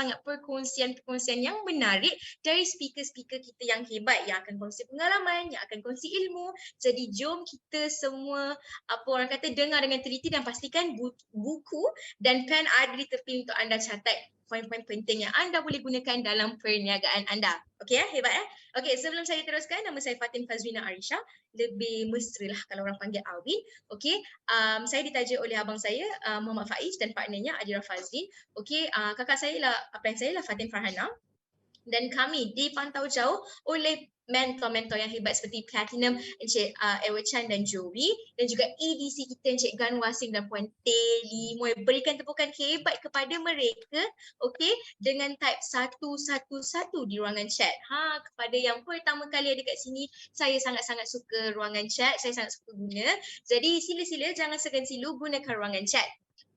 sangat perkongsian-perkongsian yang menarik dari speaker-speaker kita yang hebat yang akan kongsi pengalaman, yang akan kongsi ilmu. Jadi jom kita semua orang kata dengar dengan teliti dan pastikan buku dan pen ada di tepi untuk anda catat poin-poin penting yang anda boleh gunakan dalam perniagaan anda. Okey hebat Okey, sebelum saya teruskan, nama saya Fatin Fazrina Arisha, lebih mesra lah kalau orang panggil Alvin. Okey, saya ditaja oleh abang saya Muhammad Faiz dan partnernya Adira Fazlin. Okey, kakak saya lah, abang saya lah Fatin Farhana. Dan kami dipantau jauh oleh mentor-mentor yang hebat seperti Platinum Encik Edward Chan dan Joey, dan juga EDC kita Encik Gan Wasing dan Puan Teli. Berikan tepukan hebat kepada mereka, okey, dengan type 111 di ruangan chat. Kepada yang pertama kali ada kat sini, saya sangat-sangat suka ruangan chat, saya sangat suka guna. Jadi sila-sila jangan segan silu gunakan ruangan chat.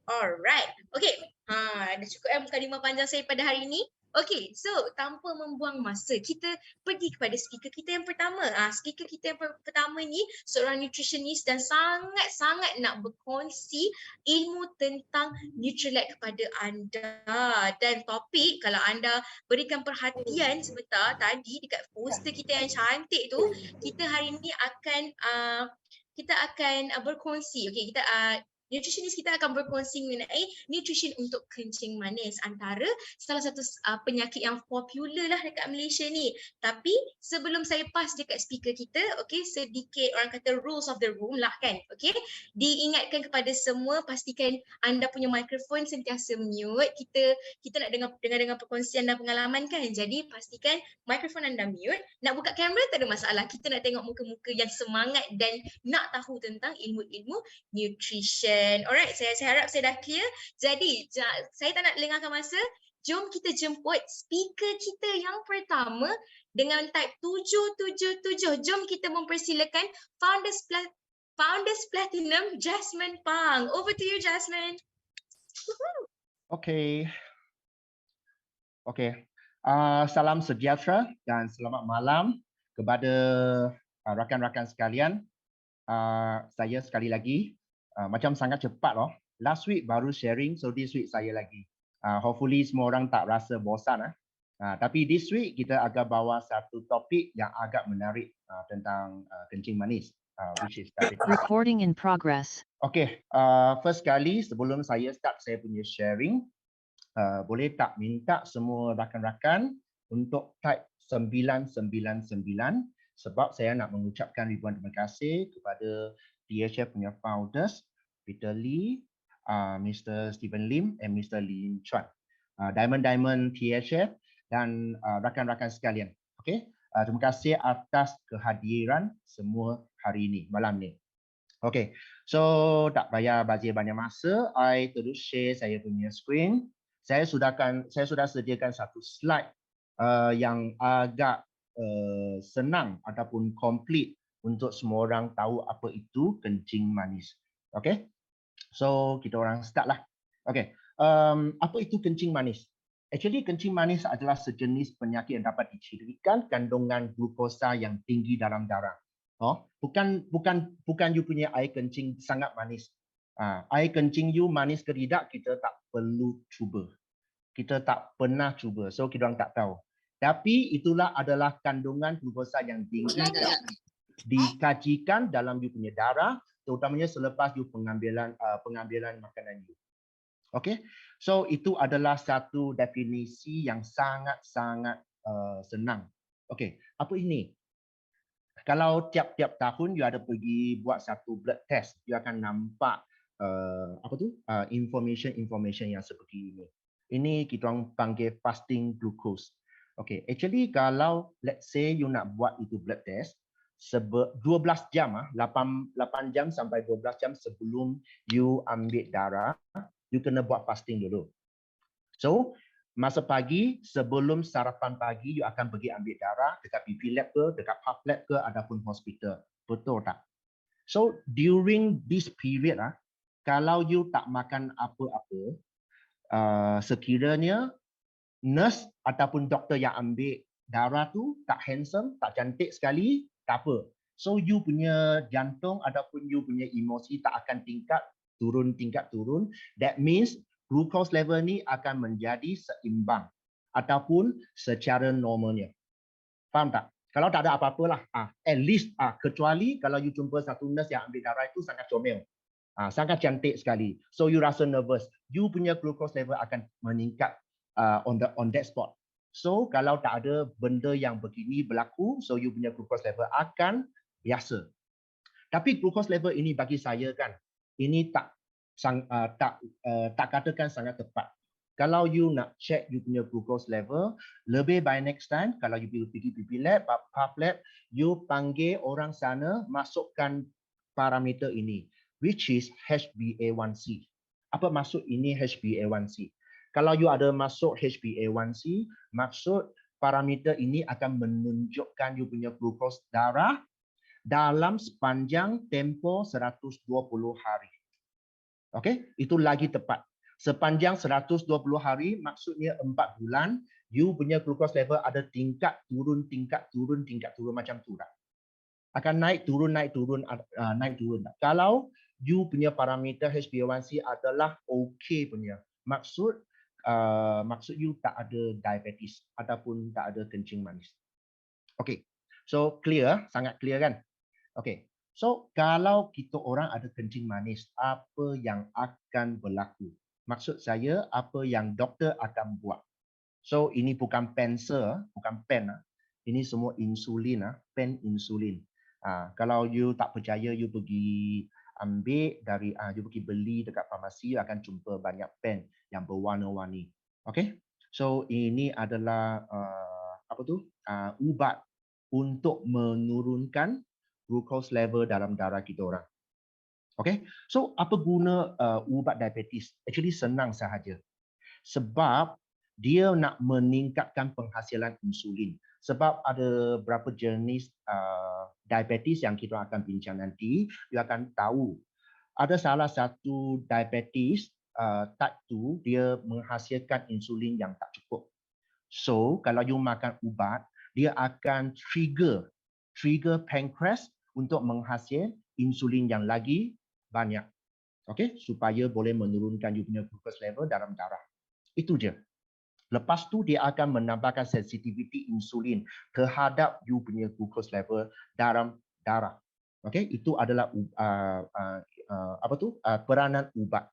Alright. Okey. Dah cukup mukadimah panjang saya pada hari ini. Okey, so tanpa membuang masa, kita pergi kepada speaker kita yang pertama. Speaker kita yang pertama ni seorang nutritionist dan sangat-sangat nak berkongsi ilmu tentang Nutrilite kepada anda. Dan topik, kalau anda berikan perhatian sebentar tadi dekat poster kita yang cantik tu, kita hari ni akan berkongsi. Okey, nutritionist kita akan berkongsi mengenai nutrition untuk kencing manis, antara salah satu penyakit yang popular lah dekat Malaysia ni. Tapi sebelum saya pass dekat speaker kita, okey, sedikit orang kata rules of the room lah kan. Okey, diingatkan kepada semua, pastikan anda punya mikrofon sentiasa mute. Kita nak dengar perkongsian dan pengalaman kan. Jadi pastikan mikrofon anda mute. Nak buka kamera tak ada masalah. Kita nak tengok muka-muka yang semangat dan nak tahu tentang ilmu-ilmu nutrition. Alright, saya harap saya dah clear. Jadi, saya tak nak lengahkan masa. Jom kita jemput speaker kita yang pertama dengan type 777. Jom kita mempersilakan Founders Platinum, Jasmine Pang. Over to you, Jasmine. Okay. Salam sejahtera dan selamat malam kepada rakan-rakan sekalian. Saya sekali lagi, macam sangat cepat loh. Last week baru sharing, so this week saya lagi. Hopefully semua orang tak rasa bosan. Tapi this week kita agak bawa satu topik yang agak menarik tentang kencing manis. Which is recording in progress. Okay, first kali sebelum saya start saya punya sharing, boleh tak minta semua rakan-rakan untuk type 999 sebab saya nak mengucapkan ribuan terima kasih kepada THF punya founders, Peter Lee, Mr. Stephen Lim and Mr. Lin Chuan, Diamond THF dan rakan-rakan sekalian. Okay, terima kasih atas kehadiran semua hari ini, malam ni. Okay, so tak payah bazir banyak masa, I terus share saya punya screen. Saya sudah sediakan satu slide yang agak senang ataupun komplit untuk semua orang tahu apa itu kencing manis. Okay, so kita orang start lah. Okay, apa itu kencing manis? Actually, kencing manis adalah sejenis penyakit yang dapat dicirikan kandungan glukosa yang tinggi dalam darah. Bukan you punya air kencing sangat manis. Air kencing you manis ke tidak, kita tak perlu cuba. Kita tak pernah cuba, so kita orang tak tahu. Tapi itulah adalah kandungan glukosa yang tinggi yang dikajikan dalam you punya darah, terutamanya selepas you pengambilan makanan you. Okay, so itu adalah satu definisi yang sangat-sangat senang. Okay, apa ini? Kalau tiap-tiap tahun you ada pergi buat satu blood test, you akan nampak information yang seperti ini. Ini kita orang panggil fasting glucose. Okay, actually kalau let's say you nak buat itu blood test 12 jam, 8 jam sampai 12 jam sebelum you ambil darah, you kena buat fasting dulu. So masa pagi, sebelum sarapan pagi, you akan pergi ambil darah dekat BP lab ke, dekat Puff lab ke, ataupun hospital. Betul tak? So, during this period, kalau you tak makan apa-apa, sekiranya nurse ataupun doktor yang ambil darah tu tak handsome, tak cantik sekali, tak apa. So, you punya jantung ataupun you punya emosi tak akan tingkat turun. That means glucose level ni akan menjadi seimbang ataupun secara normalnya. Faham tak? Kalau tak ada apa-apalah, at least kecuali kalau you jumpa satu nurse yang ambil darah itu sangat comel. Sangat cantik sekali. So you rasa nervous. You punya glucose level akan meningkat on that spot. So kalau tak ada benda yang begini berlaku, so you punya glucose level akan biasa. Tapi glucose level ini bagi saya kan, ini tak katakan sangat tepat. Kalau you nak check you punya glucose level, lebih baik next time kalau you pergi PP lab, pap lab, you panggil orang sana masukkan parameter ini, which is HbA1c. Apa maksud ini HbA1c? Kalau you ada masuk HbA1c, maksud parameter ini akan menunjukkan you punya glucose darah dalam sepanjang tempoh 120 hari. Okey, itu lagi tepat. Sepanjang 120 hari, maksudnya 4 bulan, you punya glucose level ada tingkat turun, tingkat turun, tingkat turun macam tu lah. Akan naik turun, naik turun, naik turun. Kalau you punya parameter HbA1c adalah okey punya, maksud you tak ada diabetes ataupun tak ada kencing manis. Okey, so clear, sangat clear kan? Okey, so kalau kita orang ada kencing manis, apa yang akan berlaku? Maksud saya, apa yang doktor akan buat? So ini bukan pensel, bukan pen. Ini semua insulin, pen insulin. Kalau you tak percaya, you pergi ambil dari, you pergi beli dekat farmasi, you akan jumpa banyak pen yang berwarna-warni. Okay? So ini adalah ubat untuk menurunkan glucose level dalam darah kita orang. Okay? So apa guna ubat diabetes? Actually senang sahaja. Sebab dia nak meningkatkan penghasilan insulin. Sebab ada berapa jenis diabetes yang kita akan bincang nanti, you akan tahu. Ada salah satu diabetes type 2, dia menghasilkan insulin yang tak cukup. So, kalau you makan ubat, dia akan trigger pancreas untuk menghasilkan insulin yang lagi banyak. Okay? Supaya boleh menurunkan you punya glucose level dalam darah. Itu je. Lepas tu dia akan menambahkan sensitivity insulin terhadap you punya glucose level dalam darah. Okay? Itu adalah peranan ubat.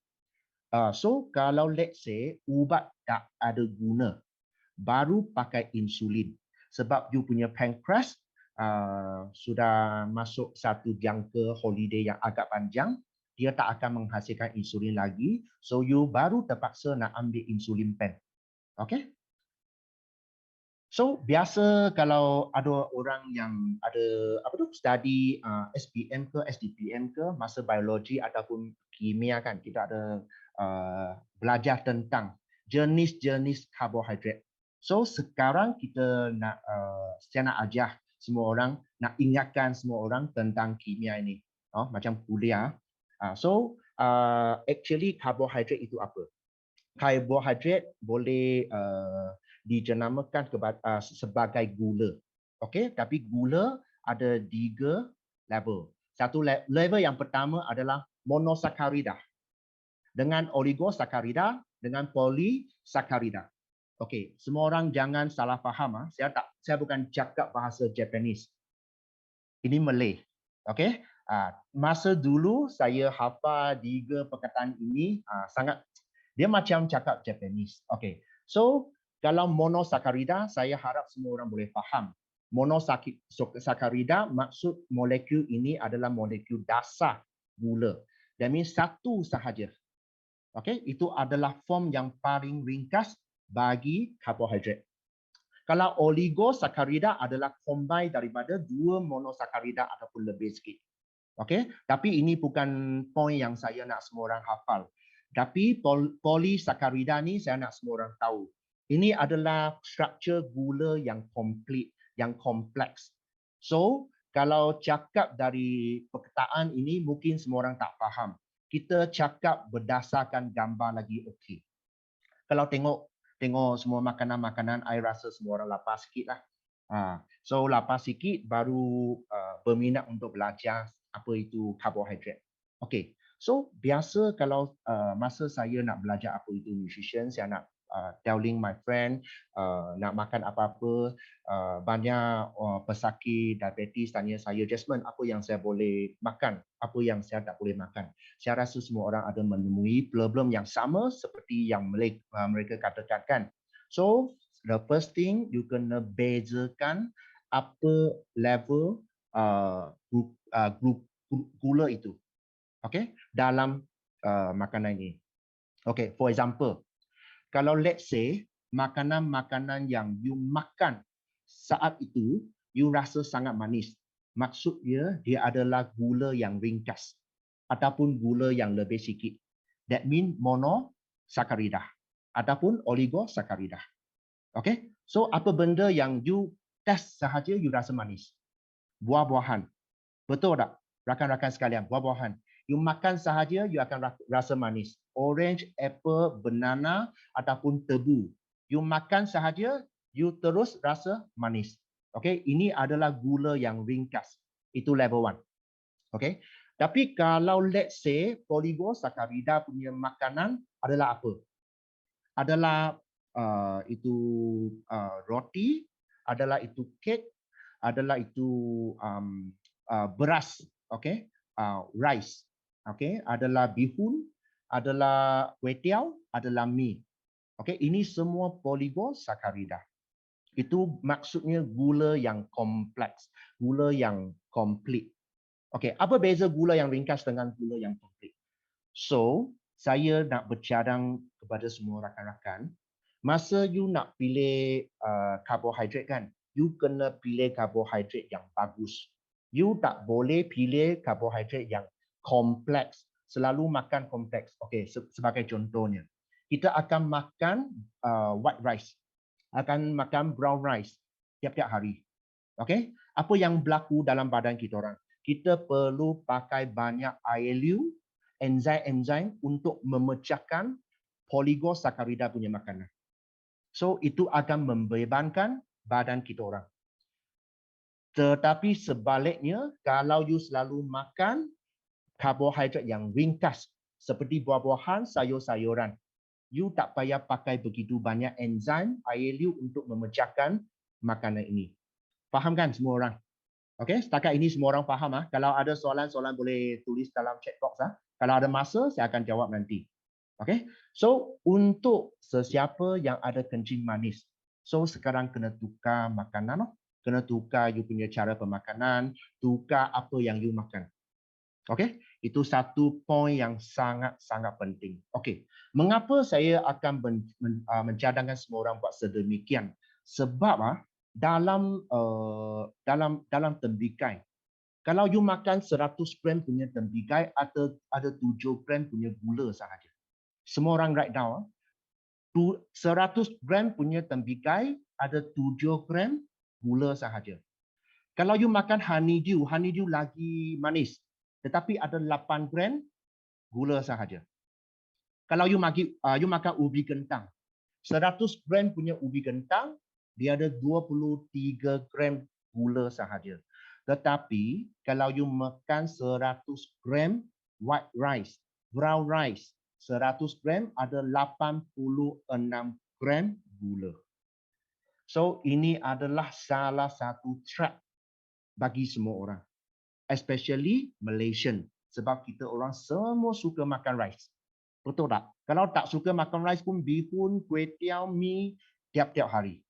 So kalau let's say ubat tak ada guna, baru pakai insulin. Sebab you punya pancreas sudah masuk satu jangka holiday yang agak panjang, dia tak akan menghasilkan insulin lagi. So you baru terpaksa nak ambil insulin pen. Okay? So biasa kalau ada orang yang ada study SPM ke SDPM ke, masa biologi ataupun kimia kan, kita ada belajar tentang jenis-jenis karbohidrat. So sekarang kita nak saya nak ajar semua orang, nak ingatkan semua orang tentang kimia ini. Macam kuliah. Actually karbohidrat itu apa? Karbohidrat boleh dijenamakan sebagai gula. Okey, tapi gula ada 3 level. Satu level yang pertama adalah monosakarida. Dengan oligosakarida, dengan polisakarida. Okey, semua orang jangan salah faham. Saya bukan cakap bahasa Japanese. Ini Malay. Okey? Masa dulu saya hafal 3 perkataan ini sangat dia macam cakap Japanese. Okey. So, kalau monosakarida, saya harap semua orang boleh faham. Monosakarida maksud molekul ini adalah molekul dasar gula. That means satu sahaja. Okey, itu adalah form yang paling ringkas bagi karbohidrat. Kalau oligosakarida adalah combine daripada 2 monosakarida ataupun lebih sikit. Okey, tapi ini bukan point yang saya nak semua orang hafal. Tapi polisakarida ni saya nak semua orang tahu. Ini adalah struktur gula yang komplit, yang kompleks. So, kalau cakap dari perkataan ini mungkin semua orang tak faham. Kita cakap berdasarkan gambar lagi okey. Kalau tengok semua makanan-makanan, I rasa semua orang lapar sikit lah. So lapar sikit baru berminat untuk belajar apa itu karbohidrat. Okay, So biasa kalau masa saya nak belajar apa itu nutrition, saya nak telling my friend nak makan apa-apa, banyak pesakit diabetes tanya saya, Jasmine, apa yang saya boleh makan, apa yang saya tak boleh makan. Saya rasa semua orang ada menemui problem yang sama seperti yang mereka katakan kan. So the first thing you kena bezakan apa level gula itu. Okay, dalam makanan ini. Okay, for example, kalau let's say makanan-makanan yang you makan saat itu, you rasa sangat manis. Maksudnya dia adalah gula yang ringkas ataupun gula yang lebih sikit. That mean monosakaridah ataupun oligosakaridah. Okay, so apa benda yang you test sahaja you rasa manis? Buah-buahan. Betul tak? Rakan-rakan sekalian, buah-buahan. You makan sahaja, you akan rasa manis. Orange, apple, banana ataupun tebu. You makan sahaja, you terus rasa manis. Okay, ini adalah gula yang ringkas. Itu level 1. Okay, tapi kalau let's say oligosakarida punya makanan adalah apa? Adalah itu roti, adalah itu kek, adalah itu beras, okay, rice, okay, adalah bihun, adalah kuih tiaw, adalah mie. Okay, ini semua oligosakarida. Itu maksudnya gula yang kompleks, gula yang komplit. Okay, apa beza gula yang ringkas dengan gula yang komplit? So, saya nak bercadang kepada semua rakan-rakan, masa you nak pilih karbohidrat kan, you kena pilih karbohidrat yang bagus. You tak boleh pilih karbohidrat yang kompleks, selalu makan kompleks. Okey, sebagai contohnya, kita akan makan white rice, akan makan brown rice tiap-tiap hari. Okey, apa yang berlaku dalam badan kita orang? Kita perlu pakai banyak air liu, enzim-enzim untuk memecahkan oligosakarida punya makanan. So itu akan membebankan badan kita orang. Tetapi sebaliknya, kalau you selalu makan karbohidrat yang ringkas seperti buah-buahan, sayur-sayuran, you tak payah pakai begitu banyak enzim, air liu untuk memecahkan makanan ini. Faham kan semua orang? Okey, setakat ini semua orang faham ah. Kalau ada soalan-soalan boleh tulis dalam chat box ah. Kalau ada masa saya akan jawab nanti. Okey. So untuk sesiapa yang ada kencing manis, so sekarang kena tukar makanan, kena tukar you punya cara pemakanan, tukar apa yang you makan. Okey, itu satu poin yang sangat-sangat penting. Okey, mengapa saya akan mencadangkan semua orang buat sedemikian? Sebab dalam tembikai, kalau you makan 100 gram punya tembikai, ada 7 gram punya gula sahaja. Semua orang write down. 100 gram punya tembikai ada 7 gram gula sahaja. Kalau you makan honeydew lagi manis, tetapi ada 8 gram gula sahaja. Kalau you makan ubi kentang, 100 gram punya ubi kentang, dia ada 23 gram gula sahaja. Tetapi kalau you makan 100 gram white rice, brown rice, 100 gram ada 86 gram gula. So ini adalah salah satu trap bagi semua orang. Especially Malaysian. Sebab kita orang semua suka makan rice. Betul tak? Kalau tak suka makan rice pun bihun, kuih tiaw, mie tiap-tiap hari.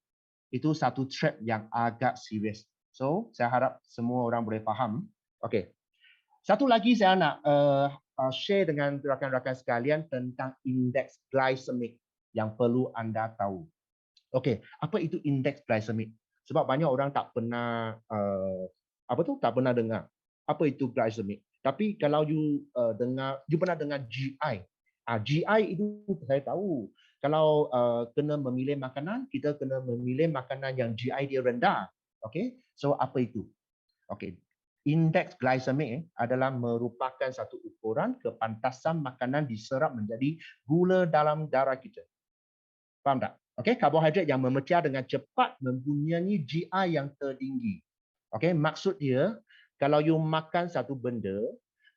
Itu satu trap yang agak serius. So, saya harap semua orang boleh faham. Okey. Satu lagi saya nak share dengan rakan-rakan sekalian tentang indeks glycemic yang perlu anda tahu. Okey, apa itu indeks glycemic? Sebab banyak orang tak pernah tak pernah dengar apa itu glycemic. Tapi kalau you pernah dengar GI. GI itu saya tahu. Kalau kena memilih makanan, kita kena memilih makanan yang GI dia rendah. Okey, so apa itu? Okey, indeks glycemic adalah merupakan satu ukuran kepantasan makanan diserap menjadi gula dalam darah kita. Faham tak? Okey, karbohidrat yang memecah dengan cepat mempunyai GI yang tertinggi. Okey, maksud dia kalau you makan satu benda,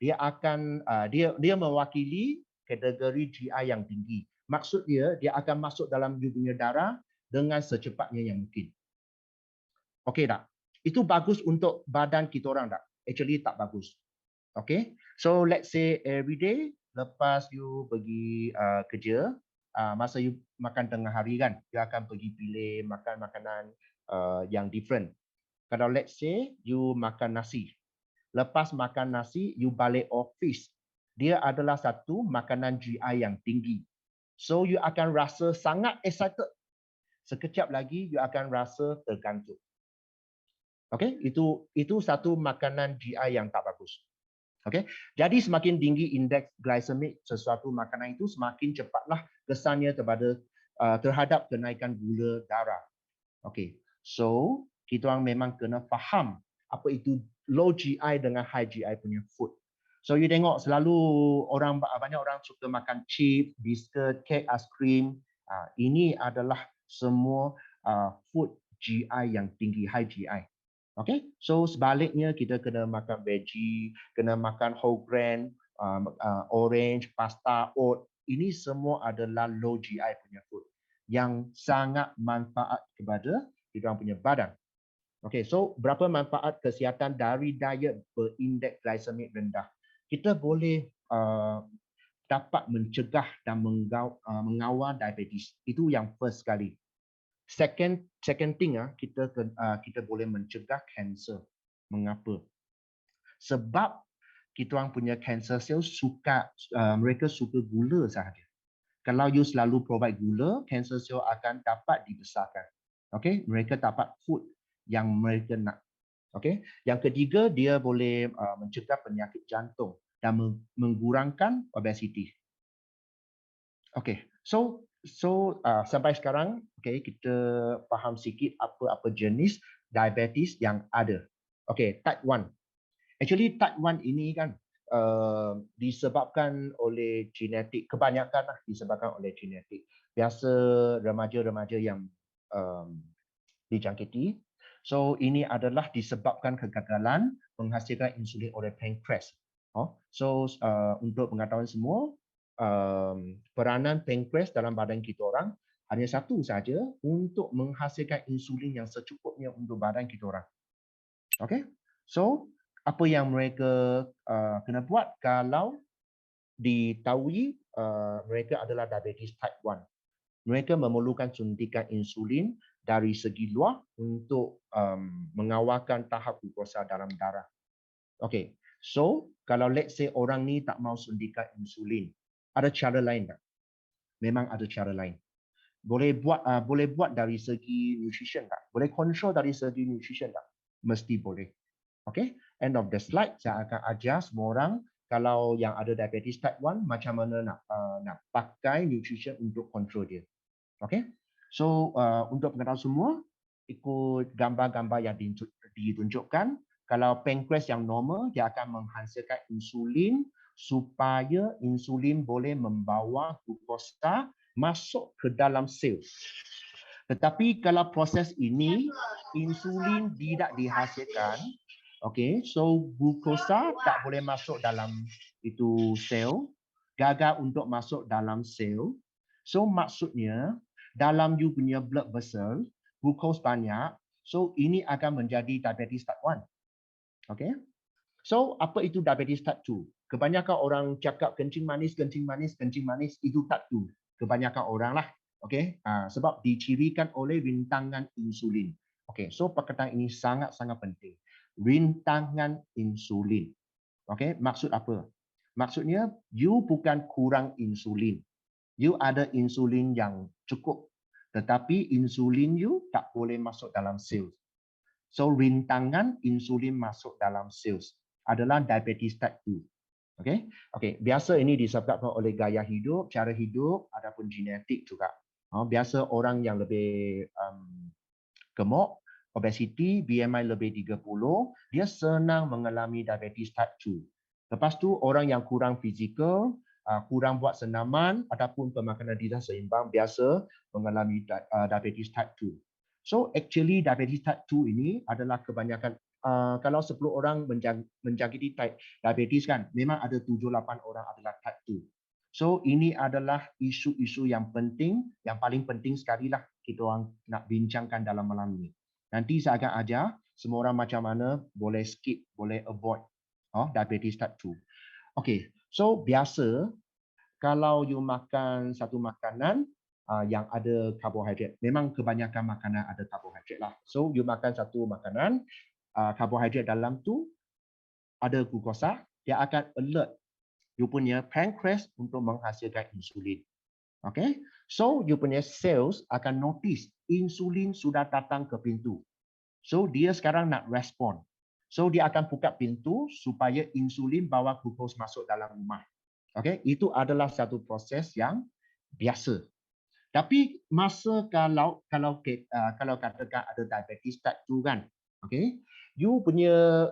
dia akan dia mewakili kategori GI yang tinggi. Maksud dia akan masuk dalam you punya darah dengan secepatnya yang mungkin. Okey tak? Itu bagus untuk badan kita orang tak? Actually tak bagus. Okay, so let's say every day lepas you pergi kerja, masa you makan tengah hari kan, you akan pergi pilih makan makanan yang different. Kalau let's say you makan nasi, lepas makan nasi you balik office, dia adalah satu makanan GI yang tinggi. So you akan rasa sangat excited. Sekejap lagi you akan rasa tergantuk. Okay, itu satu makanan GI yang tak bagus. Okay, jadi semakin tinggi indeks glycemic sesuatu makanan itu, semakin cepatlah kesannya terhadap kenaikan gula darah. Okay, so kita orang memang kena faham apa itu low GI dengan high GI punya food. So you tengok selalu banyak orang suka makan chip, biscuit, kek, aiskrim. Ini adalah semua food GI yang tinggi, high GI. Okay, so sebaliknya kita kena makan veggie, kena makan whole grain, orange, pasta, oat. Ini semua adalah low GI punya food yang sangat manfaat kepada kita orang punya badan. Okay, so berapa manfaat kesihatan dari diet berindeks glycemic rendah? Kita boleh dapat mencegah dan mengawal diabetes. Itu yang first sekali. Second thing, kita boleh mencegah kanser. Mengapa? Sebab kita orang punya cancer cell mereka suka gula sahaja. Kalau you selalu provide gula, cancer cell akan dapat dibesarkan. Okay, mereka dapat food yang mereka nak. Okay, yang ketiga dia boleh mencegah penyakit jantung dan mengurangkan obesiti. Okay, so sampai sekarang, okay, kita faham sikit apa jenis diabetes yang ada. Okay, type 1. Actually type 1 ini kan disebabkan oleh genetik, kebanyakan disebabkan oleh genetik. Biasa remaja-remaja yang dijangkiti. So ini adalah disebabkan kegagalan menghasilkan insulin oleh pankreas. So untuk pengetahuan semua, peranan pankreas dalam badan kita orang hanya satu saja, untuk menghasilkan insulin yang secukupnya untuk badan kita orang. Okay, so apa yang mereka kena buat kalau ditahui mereka adalah diabetes type 1? Mereka memerlukan suntikan insulin dari segi luar untuk mengawalkan tahap glukosa dalam darah. Okay, so kalau let's say orang ni tak mau suntikan insulin, ada cara lain tak? Memang ada cara lain. Boleh buat dari segi nutrition tak? Boleh control dari segi nutrition tak? Mesti boleh. Okay, end of the slide saya akan ajar semua orang kalau yang ada diabetes type 1 macam mana nak pakai nutrition untuk control dia. Okay, so untuk pengetahuan semua, ikut gambar-gambar yang ditunjukkan. Kalau pankreas yang normal, dia akan menghasilkan insulin supaya insulin boleh membawa glukosa masuk ke dalam sel. Tetapi kalau proses ini insulin tidak dihasilkan, okay, so glukosa tak boleh masuk dalam itu sel, gagal untuk masuk dalam sel. So maksudnya dalam you punya blood vessel glukos banyak, so ini akan menjadi diabetes type 1. Okay, so apa itu diabetes type 2? Kebanyakan orang cakap kencing manis, itu type 2. Kebanyakan orang lah. Okay, sebab dicirikan oleh rintangan insulin. Okay, so perkataan ini sangat-sangat penting. Rintangan insulin. Okay, maksud apa? Maksudnya you bukan kurang insulin. You ada insulin yang cukup. Tetapi insulin you tak boleh masuk dalam sel. So rintangan insulin masuk dalam sel adalah diabetes type 2. Okay, biasa ini disebabkan oleh gaya hidup, cara hidup, ataupun genetik juga. Biasa orang yang lebih gemuk, obesiti, BMI lebih 30, dia senang mengalami diabetes type 2. Lepas tu orang yang kurang fizikal, kurang buat senaman ataupun pemakanan tidak seimbang biasa mengalami diabetes type 2. So actually diabetes type 2 ini adalah kebanyakan kalau 10 orang menjangkiti type diabetes kan, memang ada 7-8 orang adalah type 2. So ini adalah isu-isu yang penting, yang paling penting sekali lah kita orang nak bincangkan dalam malam ini. Nanti saya akan ajar semua orang macam mana boleh skip, boleh avoid diabetes type 2. Okay, so biasa kalau you makan satu makanan yang ada karbohidrat, memang kebanyakan makanan ada karbohidrat lah. So you makan satu makanan, karbohidrat dalam tu ada glukosa, dia akan alert you punya pancreas untuk menghasilkan insulin. Okay, so you punya cells akan notice insulin sudah datang ke pintu. So dia sekarang nak respon. So dia akan buka pintu supaya insulin bawa glukos masuk dalam rumah. Okay, itu adalah satu proses yang biasa. Tapi masa kalau katakan ada diabetes type 2 kan, okay, you punya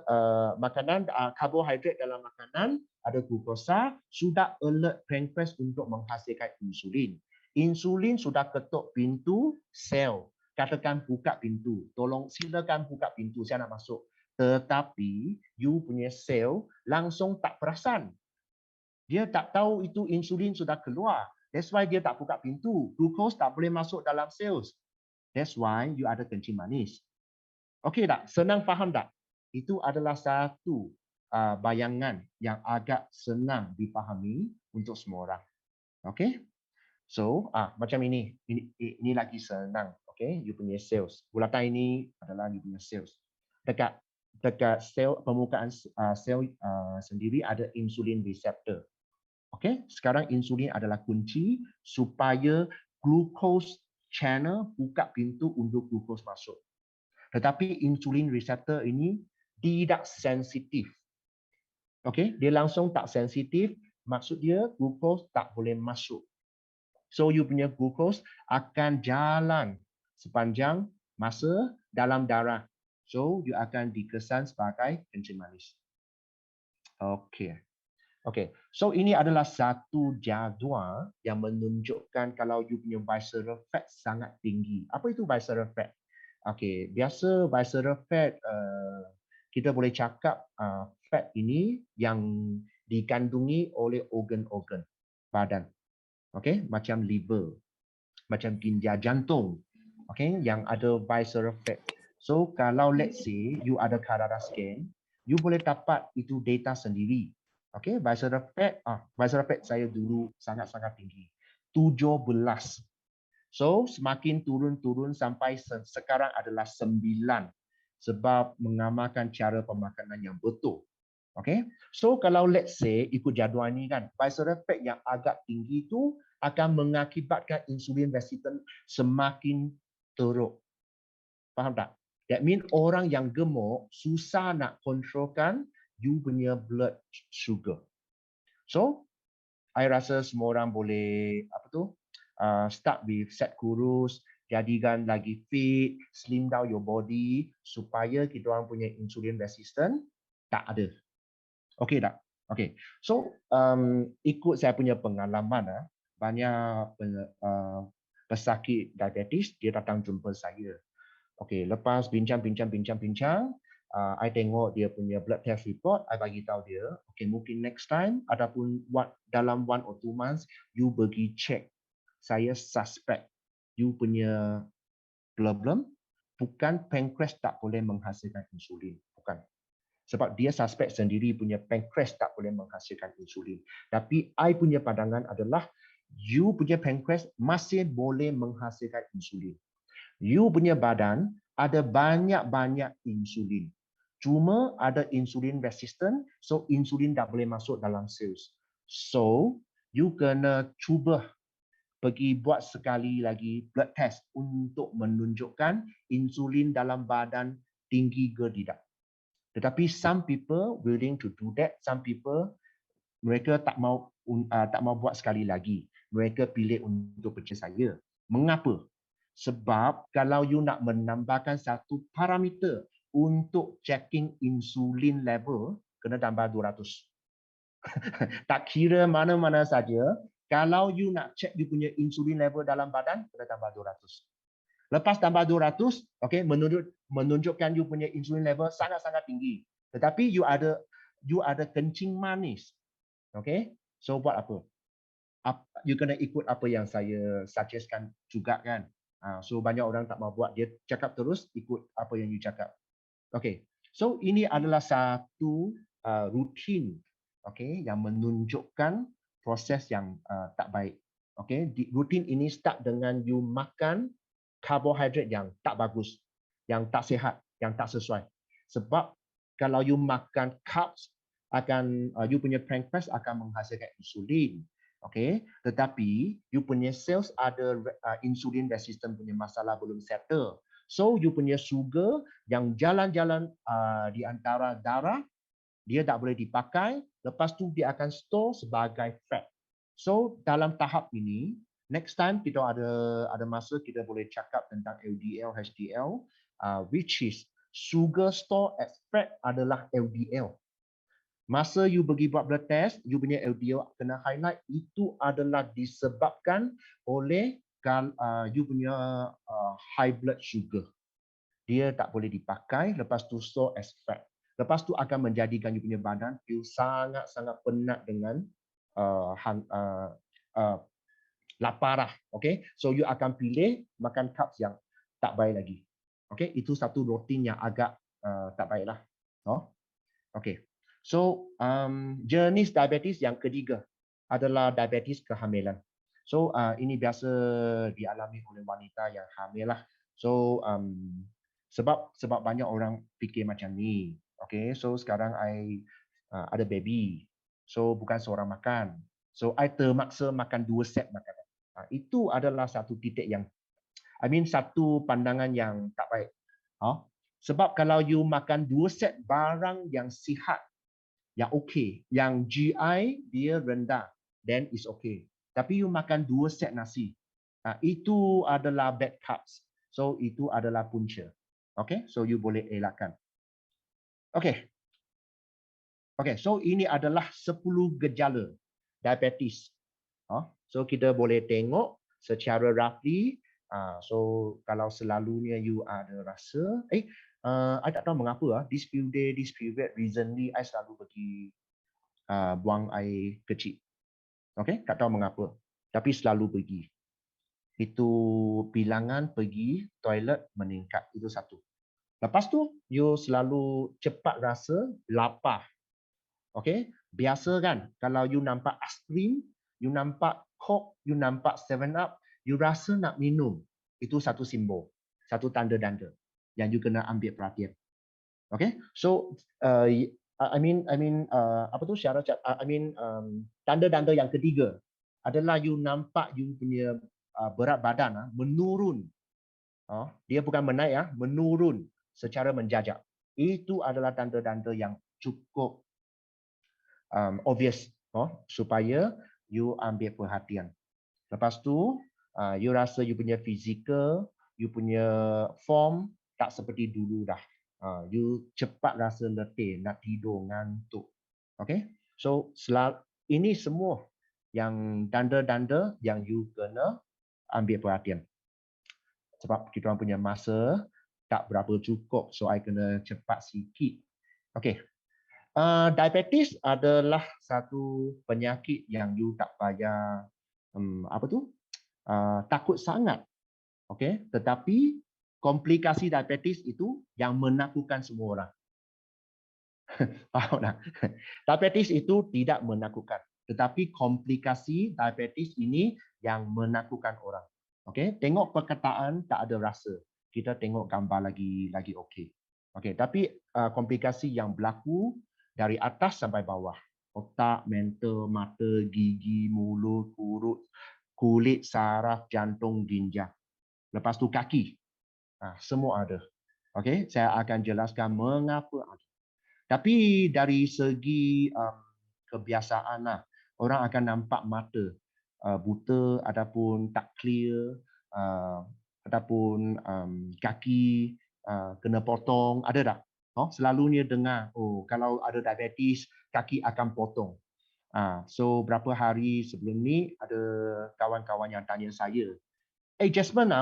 makanan karbohidrat dalam makanan ada glukosa, sudah alert pancreas untuk menghasilkan insulin. Insulin sudah ketuk pintu sel. Katakan buka pintu, tolong silakan buka pintu, saya nak masuk. Tetapi you punya sel langsung tak perasan. Dia tak tahu itu insulin sudah keluar. That's why dia tak buka pintu. Glukos tak boleh masuk dalam cells. That's why you ada kencing manis. Okey tak? Senang faham tak? Itu adalah satu bayangan yang agak senang dipahami untuk semua orang. Okey? So, macam ini lagi senang. Okey, you punya cells. Bulatan ini adalah you punya cells. Dekat sel permukaan sel sendiri ada insulin receptor. Okey, sekarang insulin adalah kunci supaya glucose channel buka pintu untuk glucose masuk. Tetapi insulin receptor ini tidak sensitif. Okey, dia langsung tak sensitif, maksud dia glucose tak boleh masuk. So you punya glucose akan jalan sepanjang masa dalam darah. So you akan dikesan sebagai kencing manis. Okey. Okey. So ini adalah satu jadual yang menunjukkan kalau you punya visceral fat sangat tinggi. Apa itu visceral fat? Okey, biasa visceral fat kita boleh cakap fat ini yang dikandungi oleh organ-organ badan. Okey, macam liver, macam ginjal, jantung. Okey, yang ada visceral fat. So kalau let's say you ada kadar scan, you boleh dapat itu data sendiri. Okey, visceral fat saya dulu sangat-sangat tinggi. 17. So semakin turun-turun sampai sekarang adalah 9 sebab mengamalkan cara pemakanan yang betul. Okay, so kalau let's say ikut jadual ni kan, visceral fat yang agak tinggi tu akan mengakibatkan insulin resistant semakin teruk. Faham tak? That mean orang yang gemuk susah nak kontrolkan you punya blood sugar. So, I rasa semua orang boleh start with set kurus, jadikan lagi fit, slim down your body supaya kita orang punya insulin resistant tak ada. Okey tak? Okey. So, ikut saya punya pengalaman, banyak pesakit diabetes dia datang jumpa saya. Okey, lepas bincang, I tengok dia punya blood test report, I bagi tahu dia, okey mungkin next time ataupun dalam 1 or 2 months you pergi check. Saya suspect you punya problem bukan pancreas tak boleh menghasilkan insulin, bukan. Sebab dia suspek sendiri punya pancreas tak boleh menghasilkan insulin. Tapi I punya pandangan adalah you punya pancreas masih boleh menghasilkan insulin. You punya badan ada banyak-banyak insulin. Cuma ada insulin resistant, so insulin tak boleh masuk dalam cells. So, you kena cuba pergi buat sekali lagi blood test untuk menunjukkan insulin dalam badan tinggi ke tidak. Tetapi some people willing to do that, some people mereka tak mau buat sekali lagi. Mereka pilih untuk percaya saya. Mengapa? Sebab kalau you nak menambahkan satu parameter untuk checking insulin level, kena tambah 200. Tak kira mana-mana saja, kalau you nak check you punya insulin level dalam badan, kena tambah 200. Lepas tambah 200, okay, menunjukkan you punya insulin level sangat-sangat tinggi. Tetapi you ada kencing manis. Okay, so buat apa? You kena ikut apa yang saya suggestkan juga kan. So banyak orang tak mau buat, dia cakap terus ikut apa yang you cakap. Okay, so ini adalah satu rutin, okay, yang menunjukkan proses yang tak baik. Okay, rutin ini start dengan you makan karbohidrat yang tak bagus, yang tak sihat, yang tak sesuai. Sebab kalau you makan carbs, akan you punya pancreas akan menghasilkan insulin. Okay, tetapi you punya cells ada insulin resistant punya masalah belum settle. So you punya sugar yang jalan-jalan di antara darah, dia tak boleh dipakai, lepas tu dia akan store sebagai fat. So dalam tahap ini, next time kita ada masa kita boleh cakap tentang LDL, HDL, which is sugar store as fat adalah LDL. Masa you pergi buat blood test, you punya LDL kena highlight, itu adalah disebabkan oleh you punya high blood sugar. Dia tak boleh dipakai, lepas tu store as fat. Lepas tu akan menjadikan you punya badan you sangat-sangat penat dengan lapar lah. Okay? So you akan pilih makan carbs yang tak baik lagi. Okay? Itu satu rutin yang agak tak baik lah. Oh? Okay. So jenis diabetes yang ketiga adalah diabetes kehamilan. So ini biasa dialami oleh wanita yang hamil lah. So sebab banyak orang fikir macam ni. Okay, so sekarang I ada baby. So bukan seorang makan. So I termaksa makan 2 set makanan. Itu adalah satu titik yang, satu pandangan yang tak baik. Sebab kalau you makan 2 set barang yang sihat, yang okey, yang GI dia rendah, then is okay. Tapi you makan 2 set nasi, itu adalah bad carbs. So itu adalah punca. Okay, so you boleh elakkan. Okay. Okay, so ini adalah 10 gejala diabetes. So kita boleh tengok secara roughly. So kalau selalunya you ada rasa, I tak tahu mengapa this few day, this period recently I selalu pergi buang air kecil. Okay, tak tahu mengapa. Tapi selalu pergi. Itu bilangan pergi toilet meningkat. Itu satu. Lepas tu, you selalu cepat rasa lapar. Okay, biasa kan? Kalau you nampak aiskrim, you nampak Coke, you nampak 7-Up, you rasa nak minum. Itu satu simbol. Satu tanda-tanda yang you kena ambil perhatian. Okay, so tanda-tanda yang ketiga adalah you nampak you punya berat badan menurun. Dia bukan menaik, menurun secara menjajak. Itu adalah tanda-tanda yang cukup obvious, supaya you ambil perhatian. Lepas tu, you rasa you punya fizikal, you punya form tak seperti dulu dah. You cepat rasa letih, nak tidur, ngantuk. Okay? So, ini semua yang tanda-tanda yang you kena ambil perhatian. Sebab kita orang punya masa tak berapa cukup, so I kena cepat sikit. Okay. Diabetes adalah satu penyakit yang you tak payah takut sangat. Okay? Tetapi komplikasi diabetes itu yang menakutkan semua orang. Faham tak? Diabetes itu tidak menakutkan. Tetapi komplikasi diabetes ini yang menakutkan orang. Okay? Tengok perkataan tak ada rasa. Kita tengok gambar lagi okey. Okay? Tapi komplikasi yang berlaku dari atas sampai bawah. Otak, mental, mata, gigi, mulut, urut, kulit, saraf, jantung, ginjal. Lepas tu kaki. Semua ada. Okay? Saya akan jelaskan mengapa ada. Tapi dari segi kebiasaan orang akan nampak mata buta ataupun tak clear, ataupun kaki kena potong, ada tak? Selalunya dengar, kalau ada diabetes, kaki akan potong. So berapa hari sebelum ni ada kawan-kawan yang tanya saya, Jasmine,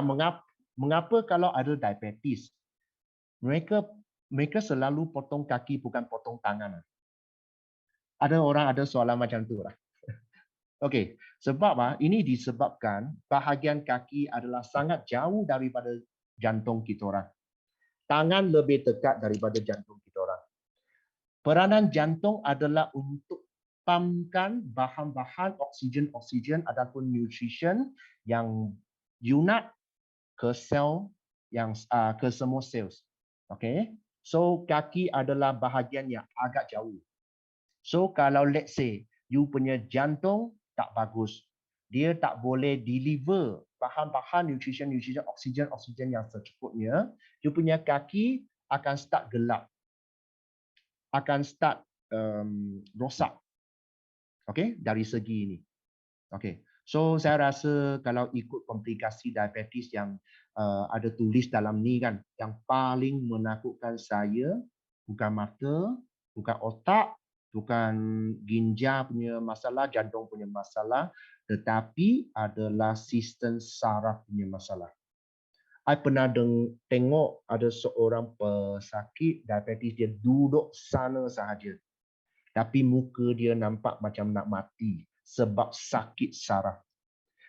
mengapa kalau ada diabetes, mereka selalu potong kaki bukan potong tangan? Ada orang ada soalan macam tu lah. Okey, sebab ini disebabkan bahagian kaki adalah sangat jauh daripada jantung kita orang. Tangan lebih dekat daripada jantung kita orang. Peranan jantung adalah untuk pumpkan bahan-bahan oksigen ataupun nutrition yang unit ke sel yang ke semua sel. Okay. So kaki adalah bahagian yang agak jauh. So kalau let's say you punya jantung tak bagus, dia tak boleh deliver bahan-bahan nutrition oksigen yang secukupnya, you punya kaki akan start gelap, akan start rosak. Okay, dari segi ini. Okay. So saya rasa kalau ikut komplikasi diabetes yang ada tulis dalam ni kan, yang paling menakutkan saya bukan mata, bukan otak, bukan ginjal punya masalah, jantung punya masalah, tetapi adalah sistem saraf punya masalah. I pernah tengok ada seorang pesakit diabetes, dia duduk sana sahaja. Tapi muka dia nampak macam nak mati sebab sakit saraf.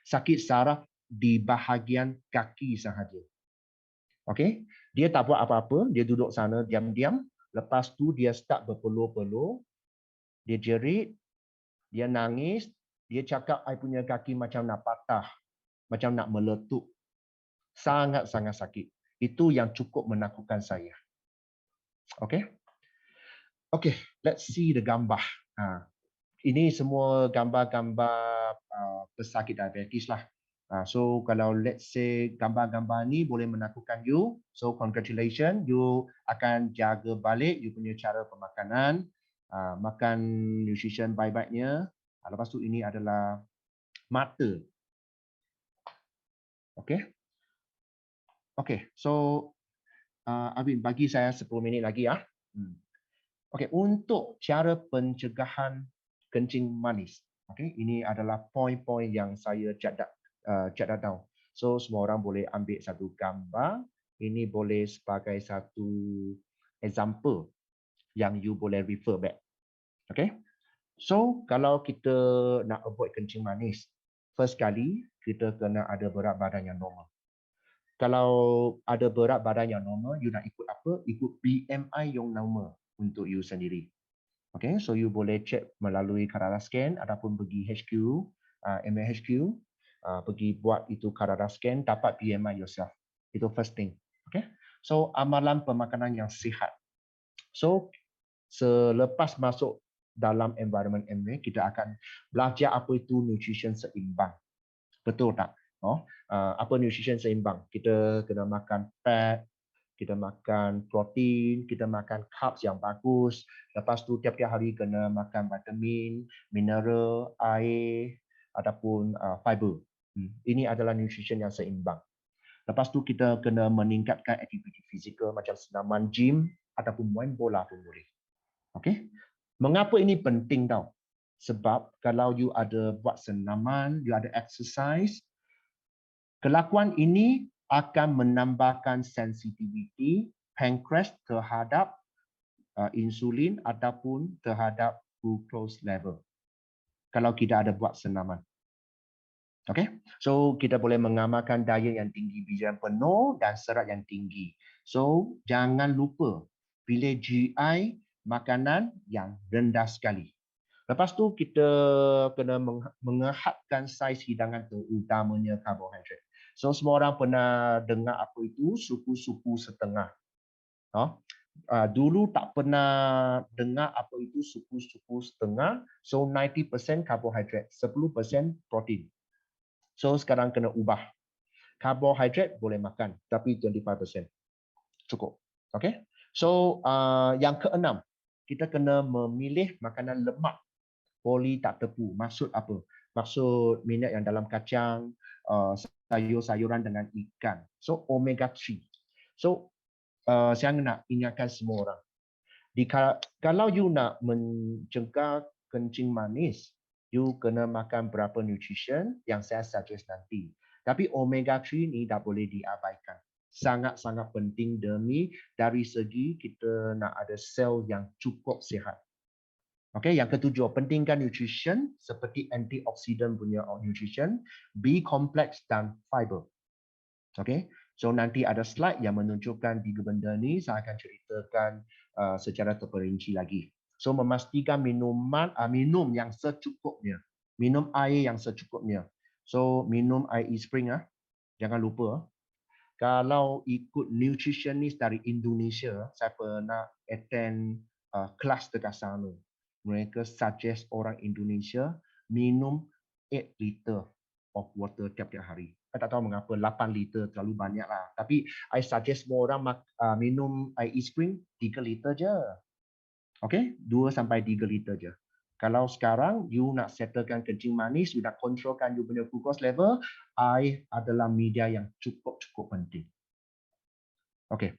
Sakit saraf di bahagian kaki sahaja. Okey, dia tak buat apa-apa, dia duduk sana diam-diam, lepas tu dia start berpeluh-peluh, dia jerit, dia nangis, dia cakap I punya kaki macam nak patah, macam nak meletup. Sangat-sangat sakit. Itu yang cukup menakutkan saya. Okey. Okey, let's see the gambar. Ini semua gambar-gambar pesakit diabetes lah. So kalau let's say gambar-gambar ni boleh menakutkan you, so congratulations, you akan jaga balik you punya cara pemakanan, makan nutrition baik-baiknya. Lepas tu ini adalah mata. Okay. Okay, so Abin bagi saya 10 minit lagi ya. Okay, untuk cara pencegahan kencing manis. Okay, ini adalah poin-poin yang saya catat down. So semua orang boleh ambil satu gambar. Ini boleh sebagai satu example yang you boleh refer back. Okay. So kalau kita nak avoid kencing manis, first kali kita kena ada berat badan yang normal. Kalau ada berat badan yang normal, you nak ikut apa? Ikut BMI yang normal untuk you sendiri. Okay, so you boleh check melalui kadar scan ataupun pergi HQ, MHQ, pergi buat itu kadar scan, dapat BMI yourself. Itu first thing. Okay, so amalan pemakanan yang sihat. So selepas masuk dalam environment MA, kita akan belajar apa itu nutrition seimbang. Betul tak? Apa nutrition seimbang? Kita kena makan fat, kita makan protein, kita makan carbs yang bagus. Lepas tu tiap-tiap hari kena makan vitamin, mineral, air ataupun fiber. Ini adalah nutrition yang seimbang. Lepas tu kita kena meningkatkan aktiviti fizikal macam senaman gym ataupun main bola pun boleh. Okey? Mengapa ini penting tau? Sebab kalau you ada buat senaman, you ada exercise, kelakuan ini akan menambahkan sensitiviti pankreas terhadap insulin ataupun terhadap glucose level. Kalau kita ada buat senaman. Okay, so kita boleh mengamalkan diet yang tinggi gizi penuh dan serat yang tinggi. So jangan lupa pilih GI makanan yang rendah sekali. Lepas tu kita kena mengehatkan saiz hidangan terutamanya karbohidrat. So semua orang pernah dengar apa itu suku-suku setengah. Dulu tak pernah dengar apa itu suku-suku setengah. So 90% karbohidrat, 10% protein. So sekarang kena ubah. Karbohidrat boleh makan, tapi 25% cukup. Okay. So yang keenam, kita kena memilih makanan lemak poli tak tepu. Maksud apa? Maksud minyak yang dalam kacang, sayur-sayuran dengan ikan. So omega 3. So saya nak ingatkan semua orang. Kalau you nak mencegah kencing manis, you kena makan berapa nutrition yang saya suggest nanti. Tapi omega 3 ni tak boleh diabaikan. Sangat-sangat penting dari segi kita nak ada sel yang cukup sihat. Okey, yang ketujuh, pentingkan nutrition seperti antioksidan punya nutrition, B complex dan fiber. Okey, so nanti ada slide yang menunjukkan 3 benda ni, saya akan ceritakan secara terperinci lagi. So memastikan minum yang secukupnya, minum air yang secukupnya. So minum air e-spring jangan lupa. Kalau ikut nutritionist dari Indonesia, saya pernah attend kelas dekat sana. Mereka suggest orang Indonesia minum 8 liter of water tiap-tiap hari. Saya tak tahu mengapa 8 liter terlalu banyak lah. Tapi I suggest semua orang minum air e-spring 3 liter je. Okay, 2 sampai 3 liter je. Kalau sekarang you nak settlekan kencing manis, you nak kontrolkan you punya glucose level, air adalah media yang cukup penting. Okay.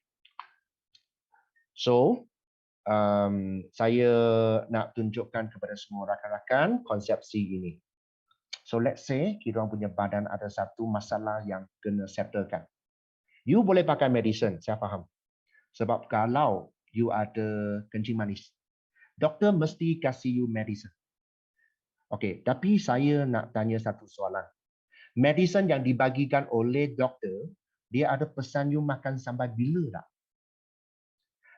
So, saya nak tunjukkan kepada semua rakan-rakan konsepsi ini. So, let's say kita orang punya badan ada satu masalah yang kena settlekan. You boleh pakai medicine, saya faham. Sebab kalau you ada kencing manis, doktor mesti kasih you medicine. Okay, tapi saya nak tanya satu soalan. Medicine yang dibagikan oleh doktor, dia ada pesan you makan sampai bila tak?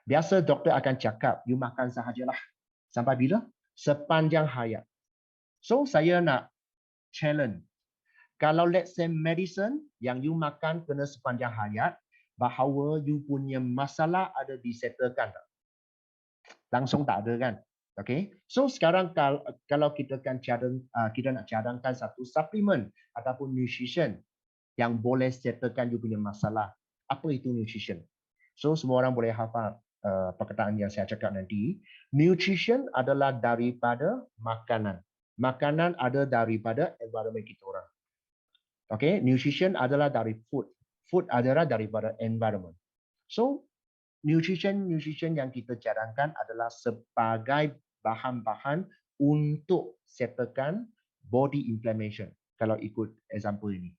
Biasa doktor akan cakap, you makan sahajalah. Sampai bila? Sepanjang hayat. So, saya nak challenge. Kalau let's say medicine yang you makan kena sepanjang hayat, bahawa you punya masalah ada disettlekan tak? Langsung tak ada kan? Okay. So, sekarang kalau kita nak cadangkan satu suplemen ataupun nutrition yang boleh settlekan you punya masalah. Apa itu nutrition? So, semua orang boleh hafal perkataan yang saya cakap nanti. Nutrition adalah daripada makanan. Makanan ada daripada environment kita orang. Okay, nutrition adalah dari food. Food adalah daripada environment. So, nutrition yang kita cadangkan adalah sebagai bahan-bahan untuk settlekan body inflammation. Kalau ikut example ini.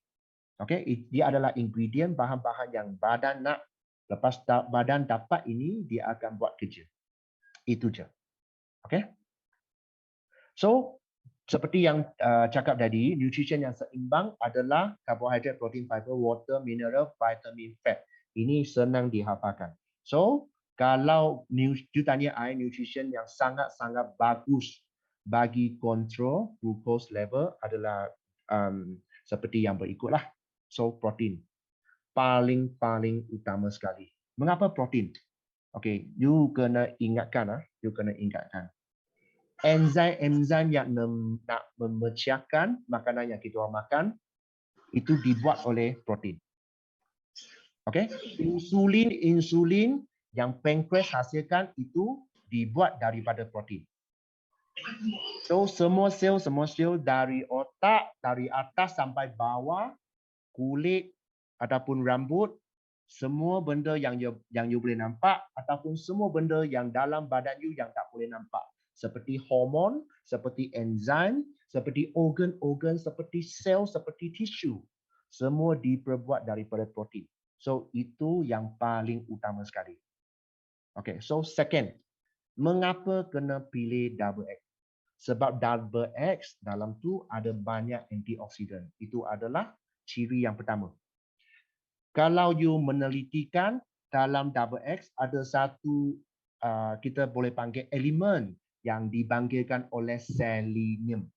Okay, dia adalah ingredient bahan-bahan yang badan nak. Lepas badan dapat ini, dia akan buat kerja. Itu je. Okay. So, seperti yang cakap tadi, nutrition yang seimbang adalah karbohidrat, protein, fiber, water, mineral, vitamin, fat. Ini senang dihafalkan. So, kalau you tanya I, nutrition yang sangat-sangat bagus bagi kontrol glucose level adalah seperti yang berikutlah. So, protein. Paling utama sekali. Mengapa protein? Okay, you kena ingatkan. Enzim yang nak memecahkan makanan yang kita orang makan, itu dibuat oleh protein. Okay, insulin yang pankreas hasilkan itu dibuat daripada protein. So, semua sel dari otak, dari atas sampai bawah, kulit, ataupun rambut, semua benda yang you boleh nampak ataupun semua benda yang dalam badan you yang tak boleh nampak. Seperti hormon, seperti enzim, seperti organ-organ, seperti sel, seperti tisu. Semua diperbuat daripada protein. So, itu yang paling utama sekali. Okay, so second, mengapa kena pilih double X? Sebab double X dalam tu ada banyak antioksidan. Itu adalah ciri yang pertama. Kalau you menelitikan dalam double X ada satu kita boleh panggil elemen yang dibangkitkan oleh selenium.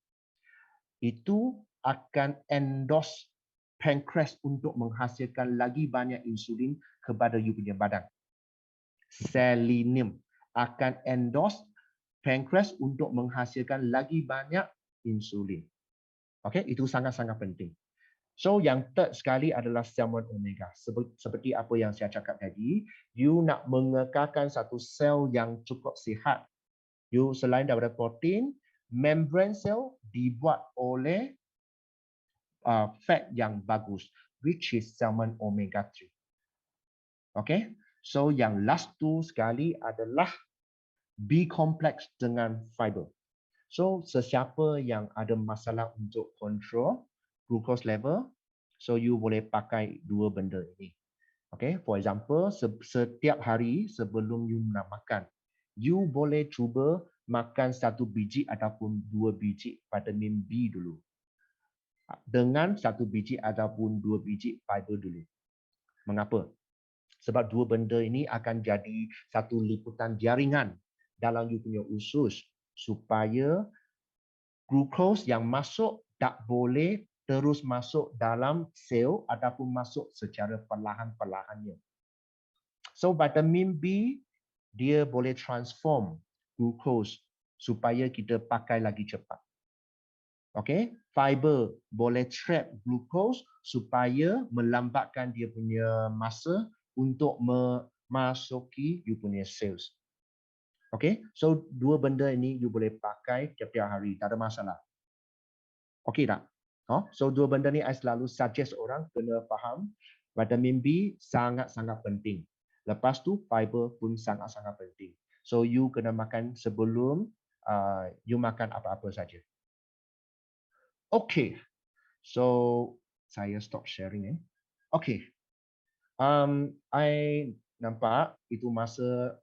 Itu akan endorse pankreas untuk menghasilkan lagi banyak insulin kepada you punya badan. Selenium akan endorse pankreas untuk menghasilkan lagi banyak insulin. Okay, itu sangat-sangat penting. So, yang third sekali adalah salmon omega. Seperti apa yang saya cakap tadi, you nak mengekalkan satu sel yang cukup sihat. You selain daripada protein, membrane sel dibuat oleh fat yang bagus, which is salmon omega 3. Okay, so yang last tu sekali adalah B complex dengan fiber. So, sesiapa yang ada masalah untuk kontrol glucose level, So you boleh pakai dua benda ini. Okay, for example, setiap hari sebelum you nak makan, you boleh cuba makan 1 biji ataupun 2 biji vitamin B dulu. Dengan 1 biji ataupun 2 biji fiber dulu. Mengapa? Sebab dua benda ini akan jadi satu liputan jaringan dalam you punya usus supaya glukos yang masuk tak boleh terus masuk dalam sel ataupun masuk secara perlahan-perlahannya. So vitamin B dia boleh transform glukos supaya kita pakai lagi cepat. Okay, fiber boleh trap glukos supaya melambatkan dia punya masa untuk memasuki you punya cells. Okay, so dua benda ini you boleh pakai tiap-tiap hari, tak ada masalah. Okay tak? So dua benda ni I selalu suggest orang kena faham vitamin B sangat-sangat penting. Lepas tu fiber pun sangat-sangat penting. So you kena makan sebelum you makan apa-apa saja. Okay, so saya stop sharing. Okay, I nampak itu masa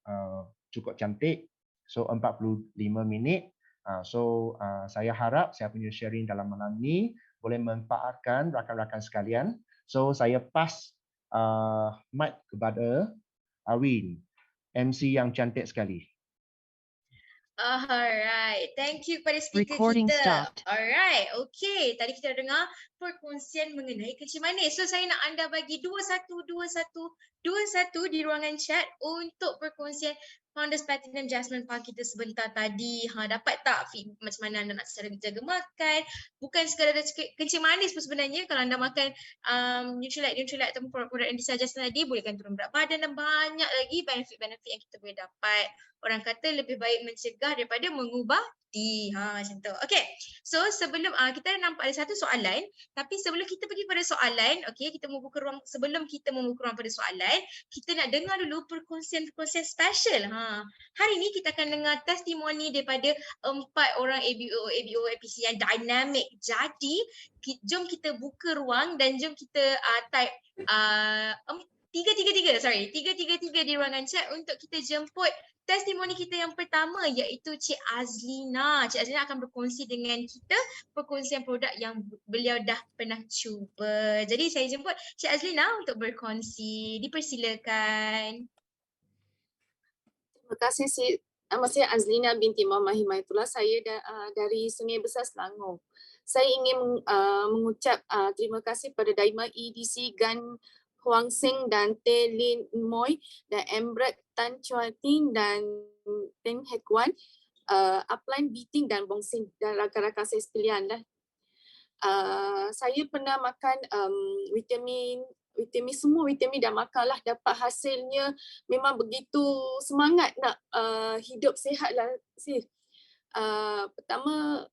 cukup cantik. So 45 minit. So saya harap saya punya sharing dalam malam ni boleh manfaatkan rakan-rakan sekalian. So saya pass mic kepada Awin, MC yang cantik sekali. Alright, thank you kepada speaker Recording kita. stopped. Alright, okay. Tadi kita dengar perkongsian mengenai kencing manis. So saya nak anda bagi 21 di ruangan chat untuk perkongsian Founders Platinum Jasmine Park kita sebentar tadi. Dapat tak feedback macam mana anda nak cara jaga makan? Bukan sekadar kencing manis pun sebenarnya. Kalau anda makan Nutrilite ataupun produk-produk yang disuggest tadi, bolehkan turun berat badan dan banyak lagi benefit-benefit yang kita boleh dapat. Orang kata lebih baik mencegah daripada mengubati. Macam tu. Okay. So sebelum kita nampak ada satu soalan. Tapi sebelum kita pergi pada soalan, okay, kita membuka ruang, sebelum kita membuka ruang pada soalan, kita nak dengar dulu perkongsian special. Hari ni kita akan dengar testimoni daripada 4 orang ABO APC yang dynamic. Jadi, jom kita buka ruang dan jom kita type 333 di ruangan chat untuk kita jemput testimoni kita yang pertama, iaitu Cik Azlina. Cik Azlina akan berkongsi dengan kita perkongsian produk yang beliau dah pernah cuba. Jadi saya jemput Cik Azlina untuk berkongsi. Dipersilakan. Terima kasih, Cik. Nama saya Azlina binti Muhammad Himayatullah. Saya dari Sungai Besar, Selangor. Saya ingin mengucap terima kasih pada Daima EDC Gan Huang Seng dan Teh Lin Moy dan Embret Tan Chua Ting dan Teng Hek Wan, Upline Beating dan Bong Sin dan rakan-rakan saya sekalian lah. Saya pernah makan semua vitamin dah makan lah, dapat hasilnya memang begitu semangat nak hidup sihat lah. Pertama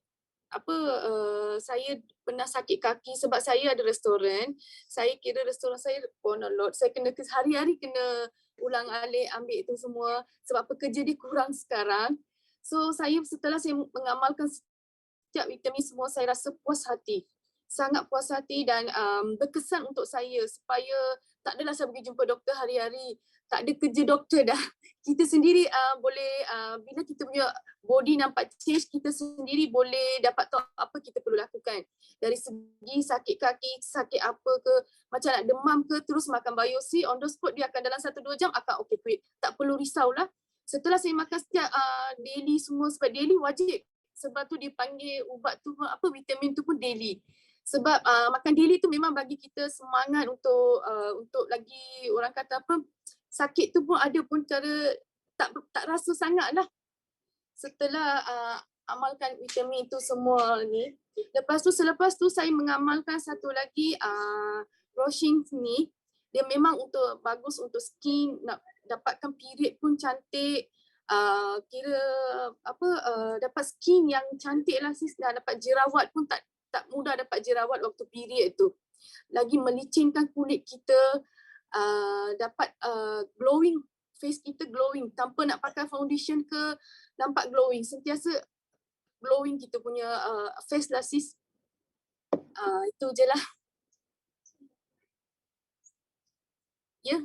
saya pernah sakit kaki sebab saya ada restoran. Saya kira restoran saya pun a lot. Saya kena hari-hari kena ulang alik ambil itu semua sebab pekerja dia kurang sekarang. So setelah saya mengamalkan setiap vitamin semua, saya rasa puas hati. Sangat puas hati dan berkesan untuk saya supaya tak adalah saya pergi jumpa doktor hari-hari. Tak ada kerja doktor dah. Kita sendiri boleh, bila kita punya body nampak change, kita sendiri boleh dapat tahu apa kita perlu lakukan. Dari segi sakit kaki, sakit apa ke, macam nak demam ke, terus makan biopsi, on the spot dia akan dalam 1-2 jam akan okey quick. Tak perlu risaulah. Setelah saya makan setiap daily semua, sebab daily wajib. Sebab tu dipanggil ubat tu, vitamin tu pun daily. Sebab makan daily tu memang bagi kita semangat untuk lagi orang kata sakit tu pun ada pun cara tak rasa sangat lah. Setelah amalkan vitamin tu semua ni, selepas tu saya mengamalkan satu lagi brushing ni. Dia memang bagus untuk skin, nak dapatkan period pun cantik. Dapat skin yang cantik lah sis, dah dapat jerawat pun tak mudah dapat jerawat waktu period tu. Lagi melicinkan kulit kita, dapat glowing, face kita glowing tanpa nak pakai foundation ke, nampak glowing, sentiasa glowing kita punya face lah sis. Itu je lah. Ya.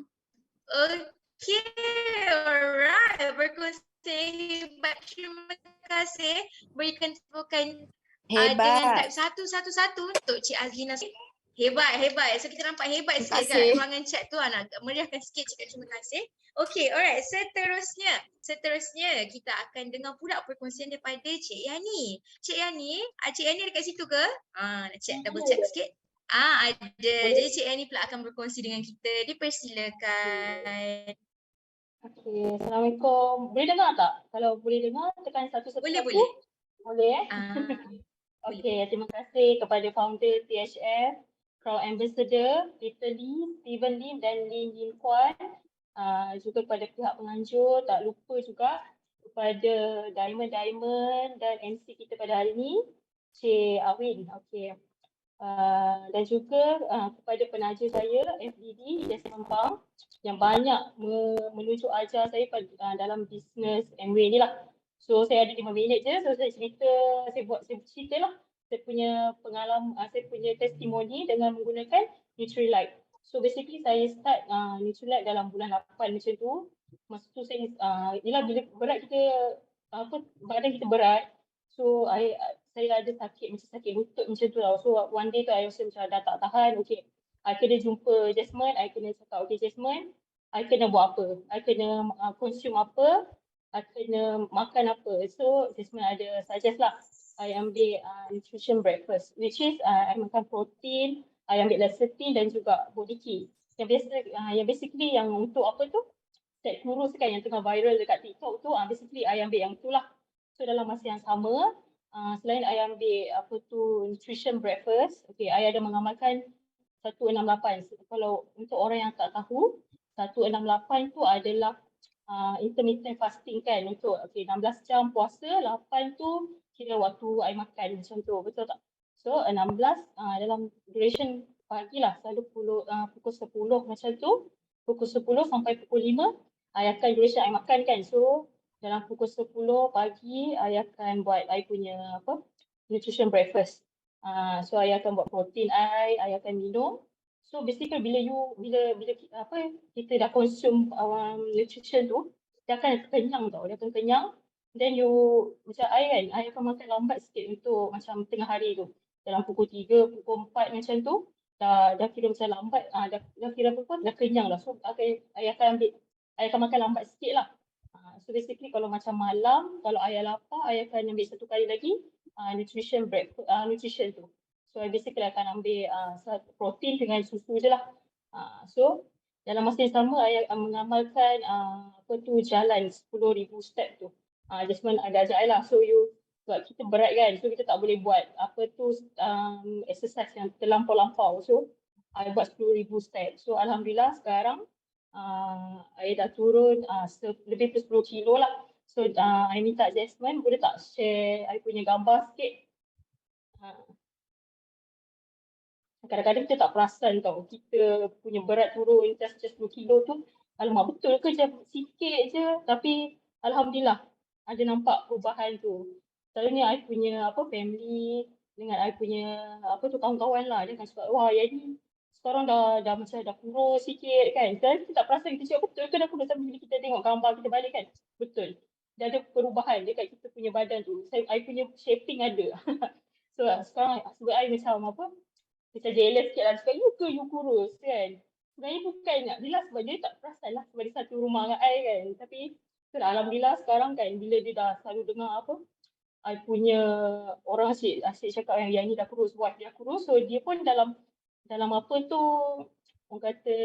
Okay, alright. Berkongsi hebat. Terima kasih. Berikan tepukan dengan Hebat. type 111 untuk Cik Azlina. Hebat, hebat. So kita nampak hebat Terima sikit kat kasih. ruangan chat tu. Nak meriahkan sikit cakap terima kasih. Okay, alright. Seterusnya kita akan dengar pula perkongsian daripada Cik Yani. Cik Yani ada kat situ ke? Nak check, double check sikit. Ada. Jadi Cik Yani pula akan berkongsi dengan kita. Dipersilakan. Okey, Assalamualaikum. Boleh dengar tak? Kalau boleh dengar, tekan 111. Boleh. Boleh Boleh. Okey, terima kasih kepada founder THF, Crown Ambassador, Peter Lee, Steven Lim dan Lin Yin Kuan. Juga kepada pihak penganjur, tak lupa juga kepada Diamond dan MC kita pada hari ini, Cik Awin. Okey. Dan juga kepada penaja saya FDD Ijas Sempang yang banyak menunjuk ajar saya dalam bisnes MW ni lah. So saya ada 5 minit je, so saya cerita lah saya punya pengalaman, saya punya testimoni dengan menggunakan Nutrilite. So basically saya start Nutrilite dalam bulan 8 macam tu. Masa tu saya yelah bila berat kita badan kita berat, so saya ada sakit lutut macam tu tau. So one day tu I rasa macam dah tak tahan. Okay, I kena jumpa Jasmine, I kena cakap, okay Jasmine, I kena buat apa? I kena consume apa? I kena makan apa? So Jasmine ada suggest lah, I ambil nutrition breakfast, which is I makan protein, I ambil lecithin dan juga body key. Yang basically yang untuk apa tu? Set kurus kan yang tengah viral dekat TikTok tu, basically I ambil yang tu lah. So dalam masa yang sama, selain I ambil nutrition breakfast, okay, I ada mengamalkan 168. Kalau untuk orang yang tak tahu, 168 tu adalah intermittent fasting kan, untuk 16 jam puasa, 8 tu kira waktu I makan macam tu, betul tak? So 16 dalam duration pagi lah, selalu pukul 10 macam tu, pukul 10 sampai pukul 5 I akan duration I makan kan. So dalam pukul 10 pagi I akan buat I punya nutrition breakfast. So I akan buat protein I akan minum. So basically bila kita dah consume nutrition tu, dia akan kenyang tau, dia akan kenyang. Then you macam I akan makan lambat sikit untuk macam tengah hari tu. Dalam pukul 3, pukul 4 macam tu dah kira macam lambat, dah kira dah kenyang lah. So I akan makan lambat sikit lah. So basically kalau macam malam, kalau I lapar, I akan ambil satu kali lagi nutrition tu. So I basically akan ambil protein dengan susu je lah. So dalam masa yang sama, I akan mengamalkan jalan 10,000 step tu. Jasmine ada ajak I lah. So sebab kita berat kan, so kita tak boleh buat exercise yang terlampau-lampau. So I buat 10,000 step. So Alhamdulillah sekarang I dah turun lebih 10 kilo lah. So I minta Jasmine boleh tak share I punya gambar sikit. Kadang-kadang kita tak perasan tau, kita punya berat turun just 10 kilo tu, alamak betul ke sikit je, tapi Alhamdulillah ada nampak perubahan tu. Selalunya I punya family dengan I punya kawan-kawan lah, dia akan cakap, wah yang ni sekarang dah macam dah kurus sikit kan. Jadi kita tak perasan, kita cakap betul ke dah kurus, tapi bila kita tengok gambar kita balik kan, betul. Dia ada perubahan dekat kita punya badan tu. I punya shaping ada. So sekarang sebab I macam macam jealous sikit lah, cakap you ke you kurus kan. Sebenarnya bukan, bila sebab dia tak perasan lah sebab dia satu rumah dengan I kan. Tapi Alhamdulillah sekarang kan bila dia dah selalu dengar I punya orang asyik cakap yang ni dah kurus, wife dia kurus. So dia pun dalam orang kata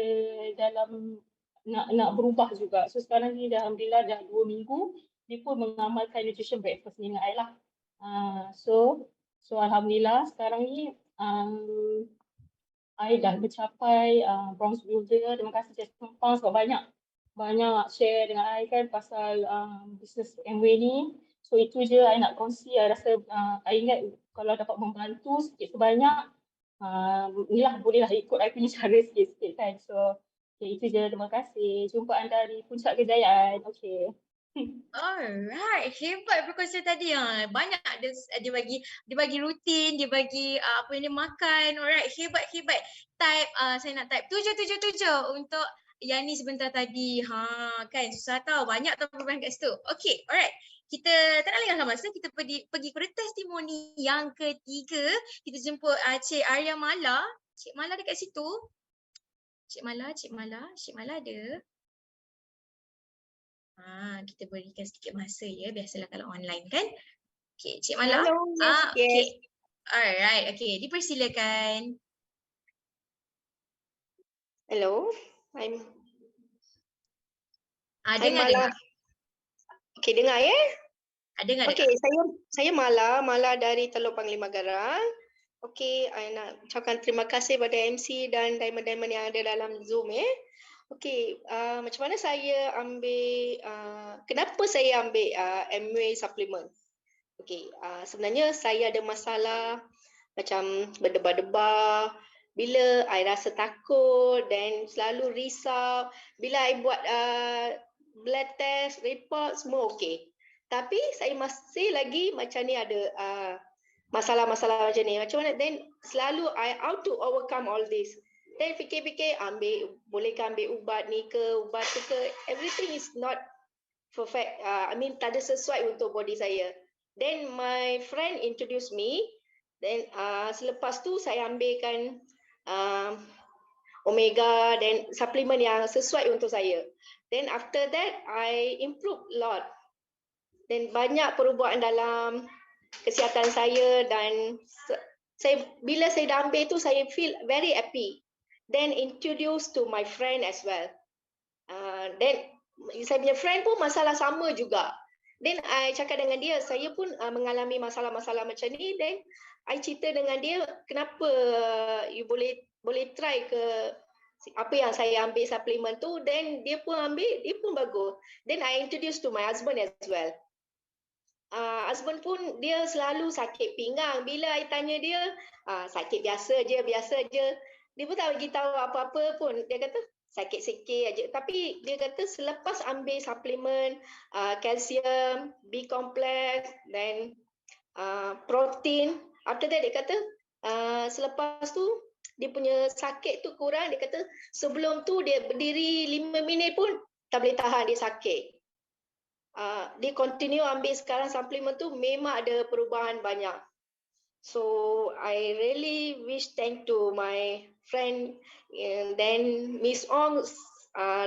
dalam nak berubah juga. So sekarang ni Alhamdulillah dah 2 minggu dia pun mengamalkan nutrition breakfast ni dengan I lah. So Alhamdulillah sekarang ni I dah mencapai bronze builder. Terima kasih Jasmine Pang sebab banyak share dengan I kan pasal bisnes MW ni. So itu je I nak kongsi. I rasa I ingat kalau dapat membantu sikit sebanyak, inilah bolehlah ikut I punya cara sikit-sikit kan. So itu je, terima kasih. Jumpa anda di Puncak Kejayaan. Okay. Alright, hebat perkongsian tadi. Banyak dia bagi rutin, dia bagi apa yang dia makan. Alright, hebat. Type saya nak type 777 untuk yang ni sebentar tadi. Kan susah tahu. Banyak tahu perempuan kat situ. Okay, alright. Kita tak nak lengahkan masa. Kita pergi kepada testimoni yang ketiga. Kita jemput Cik Arya Mala. Cik Mala dekat situ. Cik Mala ada. Kita berikan sedikit masa ya. Biasalah kalau online kan. Okay, Cik Mala. Hello, yes, yes. Okay. Alright, okay. Dipersilakan. Hello, I'm Dengar. Okay, dengar ya? Dengar. Okay, saya Mala dari Teluk Panglima Garang. Okay, I nak ucapkan terima kasih pada MC dan diamond-diamond yang ada dalam Zoom ya. Okay, macam mana saya ambil, kenapa saya ambil MWay supplement? Okay, sebenarnya saya ada masalah macam berdebar-debar, bila I rasa takut dan selalu risau, bila I buat blood test, report semua okey. Tapi saya masih lagi macam ni ada masalah-masalah macam ni. Macam mana? Then selalu I how to overcome all this. Then fikir-fikir bolehkah ambil ubat ni ke, ubat tu ke. Everything is not perfect. I mean tak ada sesuai untuk body saya. Then my friend introduce me. Then selepas tu saya ambilkan omega dan suplemen yang sesuai untuk saya. Then after that I improve a lot. Dan banyak perubahan dalam kesihatan saya dan bila saya dah ambil tu saya feel very happy. Then introduce to my friend as well. Then saya punya friend pun masalah sama juga. Then I cakap dengan dia, saya pun mengalami masalah-masalah macam ni. Then I cerita dengan dia, kenapa you boleh try ke apa yang saya ambil suplemen tu. Then dia pun ambil, dia pun bagus. Then I introduce to my husband as well. Husband pun dia selalu sakit pinggang. Bila I tanya dia, sakit biasa je. Dia pun tak bagi tahu apa-apa pun. Dia kata sakit sikit aja. Tapi dia kata selepas ambil suplemen, kalsium, B complex dan protein, after that dia kata selepas tu dia punya sakit tu kurang. Dia kata sebelum tu dia berdiri 5 minit pun tak boleh tahan, dia sakit. Dia continue ambil sekarang suplemen tu memang ada perubahan banyak. So I really wish thank to my friend and then Miss Ong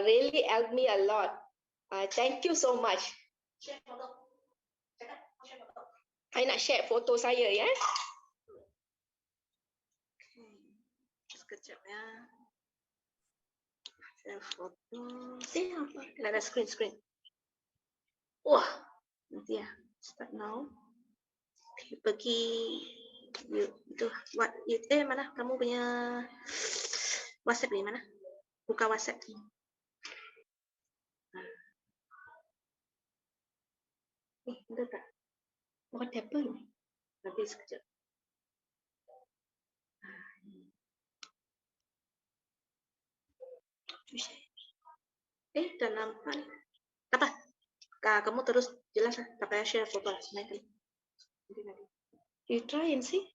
really helped me a lot. Thank you so much. I nak share foto saya ya. Sekejap ya. Share foto. Apa? Ada screen. Wah, nanti ya. Start now. Pergi itu mana kamu punya WhatsApp ni mana? Buka WhatsApp ni. Ada tak? What happened? Nanti sekejap. Dah nampak ni. Tak apa. Kamu terus jelas lah. Tak payah share foto sebenarnya. You try and see.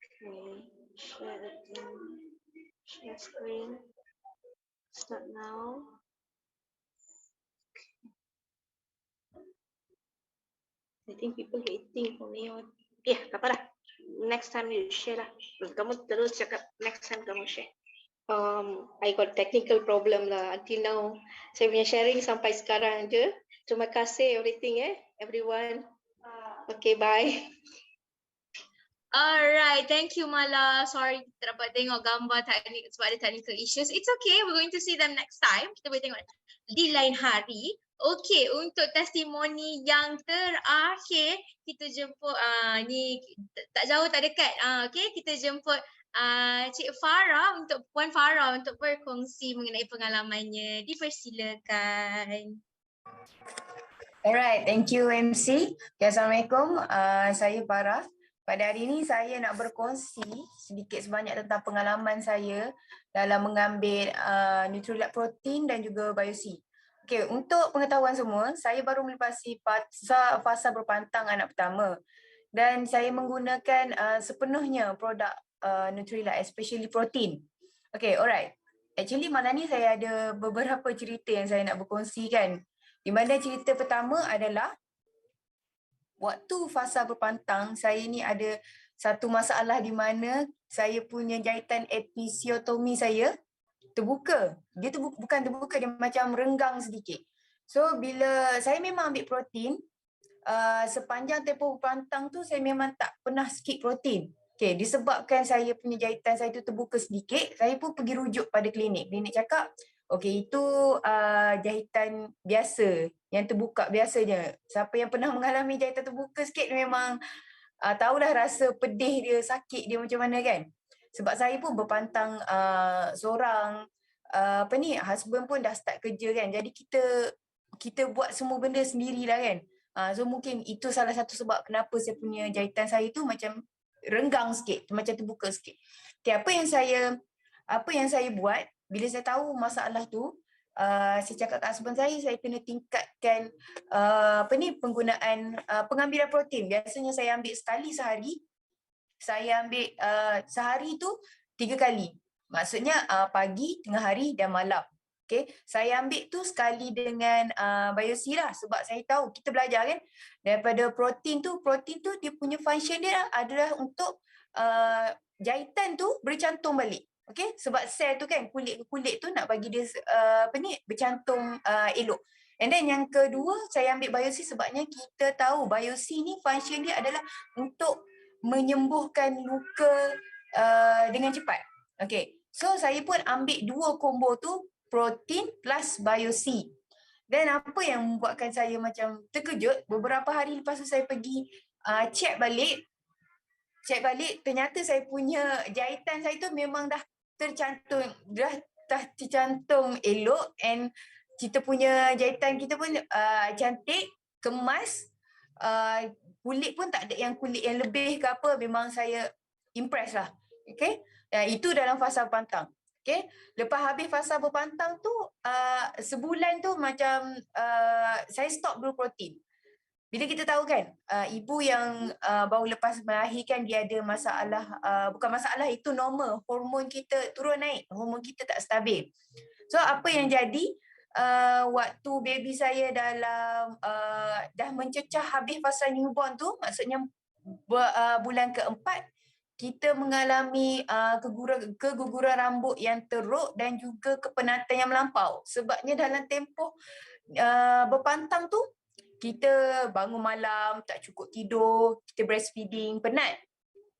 Okay, share again. Share screen. Start now. I think people waiting for me. Tak apa lah. Next time you share lah. Kamu terus cakap next time kamu share. I got technical problem lah until now. Saya punya sharing sampai sekarang je. Terima kasih everything everyone. Okay, bye. Alright, thank you Mala. Sorry kita dapat tengok gambar teknik sebab ada technical issues. It's okay, we're going to see them next time. Kita boleh tengok di lain hari. Okay, untuk testimoni yang terakhir kita jemput ni tak jauh tak dekat. Okay, kita jemput Cik Farah Puan Farah untuk berkongsi mengenai pengalamannya. Dipersilakan. Alright, thank you MC. Okay, Assalamualaikum. Saya Farah. Pada hari ini saya nak berkongsi sedikit sebanyak tentang pengalaman saya dalam mengambil Nutrilite Protein dan juga Bio-C. Okay, untuk pengetahuan semua, saya baru melepasi fasa berpantang anak pertama dan saya menggunakan sepenuhnya produk Nutrilite, especially protein. Okay, alright. Actually malam ni saya ada beberapa cerita yang saya nak berkongsikan. Di mana cerita pertama adalah waktu fasa berpantang, saya ni ada satu masalah di mana saya punya jahitan episiotomi saya terbuka. Dia bukan terbuka, dia macam renggang sedikit. So bila saya memang ambil protein, sepanjang tempoh berpantang tu saya memang tak pernah skip protein. Okay, disebabkan saya punya jahitan saya tu terbuka sedikit, saya pun pergi rujuk pada klinik. Klinik cakap, okay itu jahitan biasa, yang terbuka biasanya. Siapa yang pernah mengalami jahitan terbuka sikit memang tahulah rasa pedih dia, sakit dia macam mana kan. Sebab saya pun berpantang seorang, husband pun dah start kerja kan. Jadi kita buat semua benda sendirilah kan. So mungkin itu salah satu sebab kenapa saya punya jahitan saya tu macam renggang sikit, macam terbuka sikit. Okay, apa yang saya buat bila saya tahu masalah tu, saya cakap kat husband saya kena tingkatkan penggunaan pengambilan protein. Biasanya saya ambil sekali sehari. Saya ambil sehari tu 3 kali. Maksudnya pagi, tengah hari dan malam. Okay. Saya ambil tu sekali dengan biosi lah, sebab saya tahu kita belajar kan daripada protein tu dia punya function dia adalah untuk jahitan tu bercantum balik. Okay, sebab sel tu kan kulit tu nak bagi dia bercantum elok. And then yang kedua saya ambil biosi sebabnya kita tahu biosi ni function dia adalah untuk menyembuhkan luka dengan cepat. Okay, so saya pun ambil 2 combo tu, protein plus biosi. Dan apa yang membuatkan saya macam terkejut, beberapa hari lepas tu saya pergi check balik, ternyata saya punya jahitan saya tu memang dah tercantum elok, and kita punya jahitan kita pun cantik, kemas, kulit pun tak ada yang kulit yang lebih ke apa, memang saya impress lah. Okay, itu dalam fasa berpantang. Okay, lepas habis fasa berpantang tu, sebulan tu macam saya stop dulu protein. Bila kita tahu kan, ibu yang baru lepas melahirkan dia ada masalah, bukan masalah, itu normal, hormon kita turun naik, hormon kita tak stabil. So apa yang jadi, waktu baby saya dalam dah mencecah habis fasa newborn tu, maksudnya bulan keempat, kita mengalami keguguran rambut yang teruk dan juga kepenatan yang melampau. Sebabnya dalam tempoh berpantang tu, kita bangun malam, tak cukup tidur, kita breastfeeding, penat.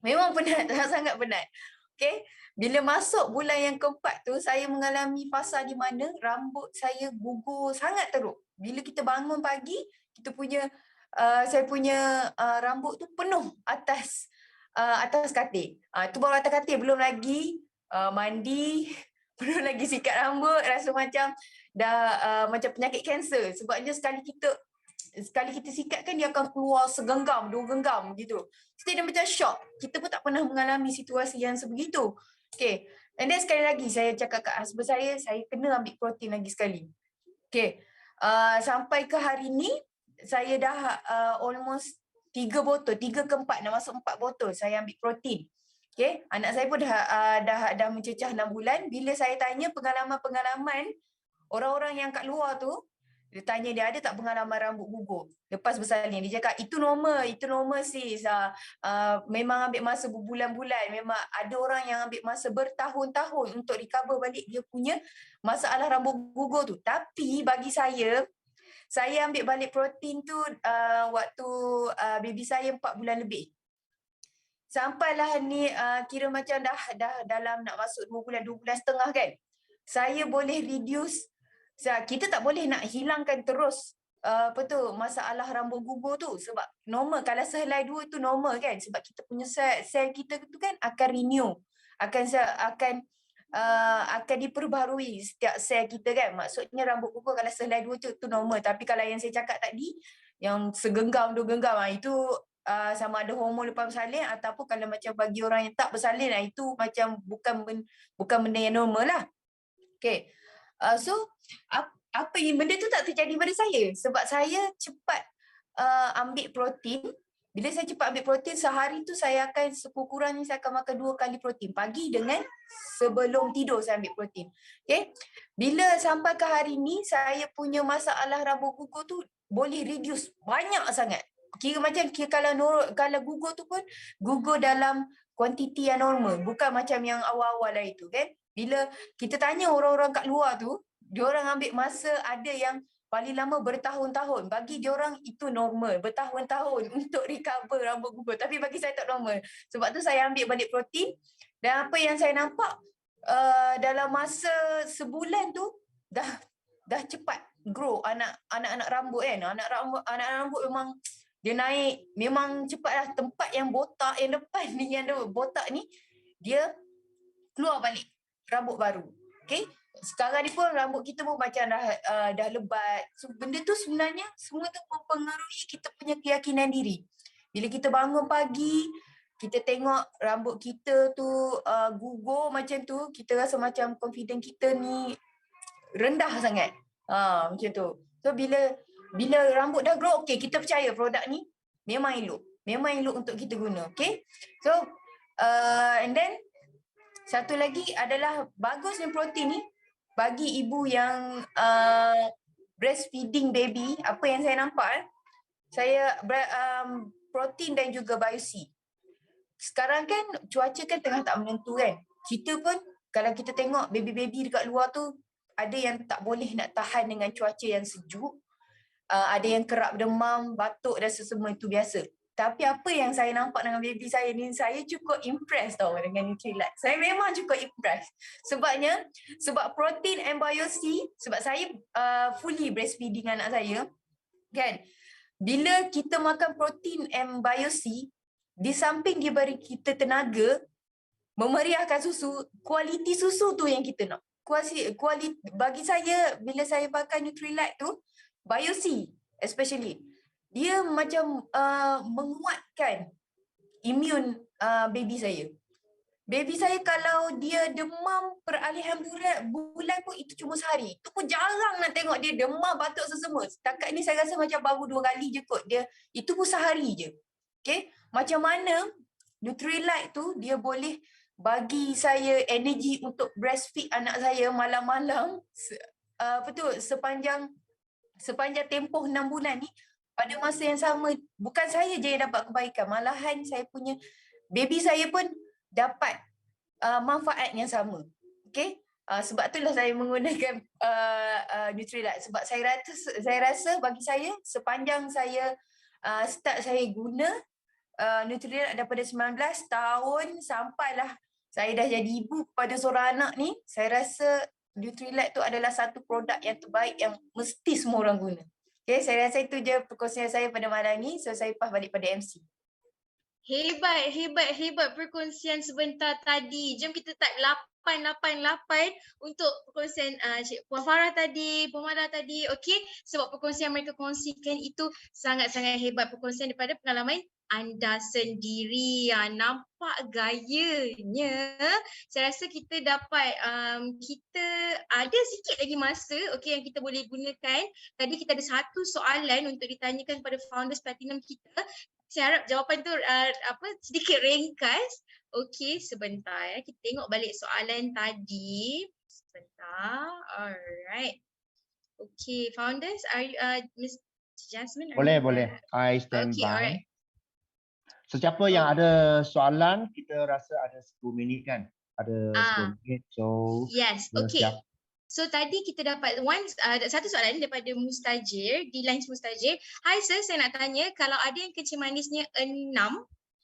Memang penat, sangat penat. Okay, bila masuk bulan yang keempat tu, saya mengalami fasa di mana rambut saya gugur sangat teruk. Bila kita bangun pagi, kita punya, saya punya rambut tu penuh atas katil. Tu baru atas katil, belum lagi mandi, belum lagi sikat rambut, rasa macam dah macam penyakit kanser. Sebabnya sekali kita sikat kan dia akan keluar segenggam, 2 genggam gitu. Kita dah macam shock. Kita pun tak pernah mengalami situasi yang sebegitu. Okay. And then sekali lagi saya cakap kat husband saya kena ambil protein lagi sekali. Okay. Sampai ke hari ni, saya dah almost 3 botol, 3 ke 4, nak masuk 4 botol saya ambil protein. Okay. Anak saya pun dah mencecah 6 bulan. Bila saya tanya pengalaman orang-orang yang kat luar tu, dia tanya dia ada tak pengalaman rambut gugur lepas bersalin. Dia cakap itu normal sis. Memang ambil masa berbulan-bulan. Memang ada orang yang ambil masa bertahun-tahun untuk recover balik dia punya masalah rambut gugur tu. Tapi bagi saya ambil balik protein tu waktu baby saya 4 bulan lebih. Sampailah ni kira macam dah dalam nak masuk 2 bulan setengah kan. Saya boleh reduce. Kita tak boleh nak hilangkan terus masalah rambut gugur tu, sebab normal kalau sehelai 2 tu normal kan, sebab kita punya sel kita tu kan akan renew, akan diperbaharui setiap sel kita kan. Maksudnya rambut gugur kalau sehelai 2 tu normal, tapi kalau yang saya cakap tadi yang segenggam 2 genggam itu sama ada hormon lepas bersalin, ataupun kalau macam bagi orang yang tak bersalin, itu macam bukan benda yang normal lah. Okay. So apa yang benda tu tak terjadi pada saya sebab saya cepat ambil protein. Bila saya cepat ambil protein, sehari tu saya akan sekurang-kurangnya saya akan makan 2 kali protein. Pagi dengan sebelum tidur saya ambil protein. Okay. Bila sampai ke hari ni, saya punya masalah rambut gugur tu boleh reduce banyak sangat. Kira kalau gugur tu pun gugur dalam kuantiti yang normal. Bukan macam yang awal-awal lah itu kan. Bila kita tanya orang-orang kat luar tu, diorang ambil masa ada yang paling lama bertahun-tahun. Bagi diorang itu normal. Bertahun-tahun untuk recover rambut gugur. Tapi bagi saya tak normal. Sebab tu saya ambil balik protein. Dan apa yang saya nampak dalam masa sebulan tu dah cepat grow anak-anak rambut kan. Anak rambut memang dia naik. Memang cepat lah. Tempat yang botak yang depan ni, yang botak ni, dia keluar balik rambut baru. Okay. Sekarang ni pun rambut kita pun macam dah lebat. So benda tu sebenarnya semua tu mempengaruhi kita punya keyakinan diri. Bila kita bangun pagi, kita tengok rambut kita tu gugur macam tu, kita rasa macam confident kita ni rendah sangat. Macam tu. So bila rambut dah grow, okay, kita percaya produk ni memang elok. Memang elok untuk kita guna. Okay. So and then satu lagi adalah bagusnya protein ni bagi ibu yang breastfeeding baby. Apa yang saya nampak, saya protein dan juga biosi. Sekarang kan cuaca kan tengah tak menentu kan. Kita pun kalau kita tengok baby-baby dekat luar tu, ada yang tak boleh nak tahan dengan cuaca yang sejuk. Ada yang kerap demam, batuk dan sesemua itu biasa. Tapi apa yang saya nampak dengan baby saya ni, saya cukup impressed tau dengan Nutrilite. Saya memang cukup impressed. Sebab protein and biosi, sebab saya fully breastfeeding anak saya, kan. Bila kita makan protein and biosi, di samping dia beri kita tenaga, memeriahkan susu, kualiti susu tu yang kita nak. Bagi saya, bila saya pakai Nutrilite tu, biosi especially, dia macam menguatkan imun baby saya. Baby saya kalau dia demam peralihan bulan pun itu cuma sehari. Itu pun jarang nak tengok dia demam, batuk sesemua. Setakat ni saya rasa macam baru 2 kali je kot. Dia itu pun sehari je. Okay. Macam mana Nutrilite tu dia boleh bagi saya energi untuk breastfeed anak saya malam-malam. Sepanjang tempoh 6 bulan ni, pada masa yang sama, bukan saya je yang dapat kebaikan, malahan saya punya baby saya pun dapat manfaat yang sama. Okay? Sebab itulah saya menggunakan Nutrilite. Sebab saya rasa bagi saya, sepanjang saya start saya guna Nutrilite daripada 19 tahun sampailah saya dah jadi ibu kepada seorang anak ni, saya rasa Nutrilite tu adalah satu produk yang terbaik yang mesti semua orang guna. Okay, saya rasa itu je perkongsian saya pada malam ni. So saya pass balik pada MC. Hebat perkongsian sebentar tadi. Jom kita type 888 untuk perkongsian Puan Farah tadi, Puan Mada tadi. Okey, sebab perkongsian mereka kongsikan itu sangat-sangat hebat, perkongsian daripada pengalaman anda sendiri. Nampak gayanya. Saya rasa kita dapat kita ada sikit lagi masa yang kita boleh gunakan. Tadi kita ada satu soalan untuk ditanyakan kepada Founders Platinum kita. Saya harap jawapan tu sedikit ringkas. Okey, sebentar ya. Kita tengok balik soalan tadi. Sebentar. Alright. Okey, Founders, are you, Ms. Jasmine? Boleh. I stand by. Alright. Sesiapa yang ada soalan, kita rasa ada 10 minit kan? Ada 10 minit. So, yes, okey. So tadi kita dapat satu soalan daripada Mustajir, di line Mustajir. Hi sir, saya nak tanya, kalau ada yang kencing manisnya 6,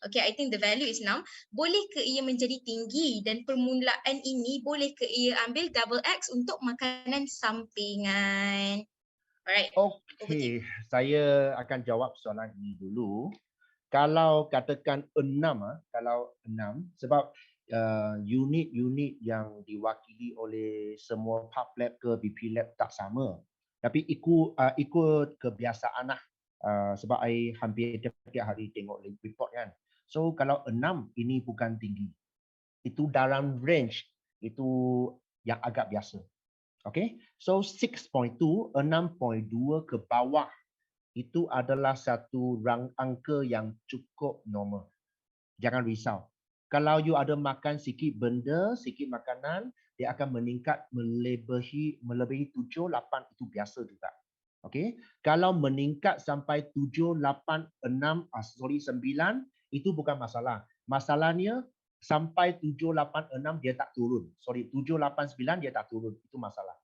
okay, I think the value is 6, boleh ke ia menjadi tinggi dan permulaan ini boleh ke ia ambil double X untuk makanan sampingan? Alright. Okay, saya akan jawab soalan ini dulu. Kalau katakan 6, sebab unit-unit yang diwakili oleh semua pub lab ke BP lab tak sama. Tapi ikut kebiasaan lah. Sebab I hampir tiap hari tengok report kan. So kalau 6 ini bukan tinggi. Itu dalam range, itu yang agak biasa. Okay, so 6.2, 6.2 ke bawah itu adalah satu rang angka yang cukup normal. Jangan risau. Kalau you ada makan sikit benda, sikit makanan, dia akan meningkat melebihi 7, 8 itu biasa juga. Okey. Kalau meningkat sampai 7, 8, 6, 9 itu bukan masalah. Masalahnya sampai 7, 8, 6 dia tak turun. 7, 8, 9 dia tak turun. Itu masalah.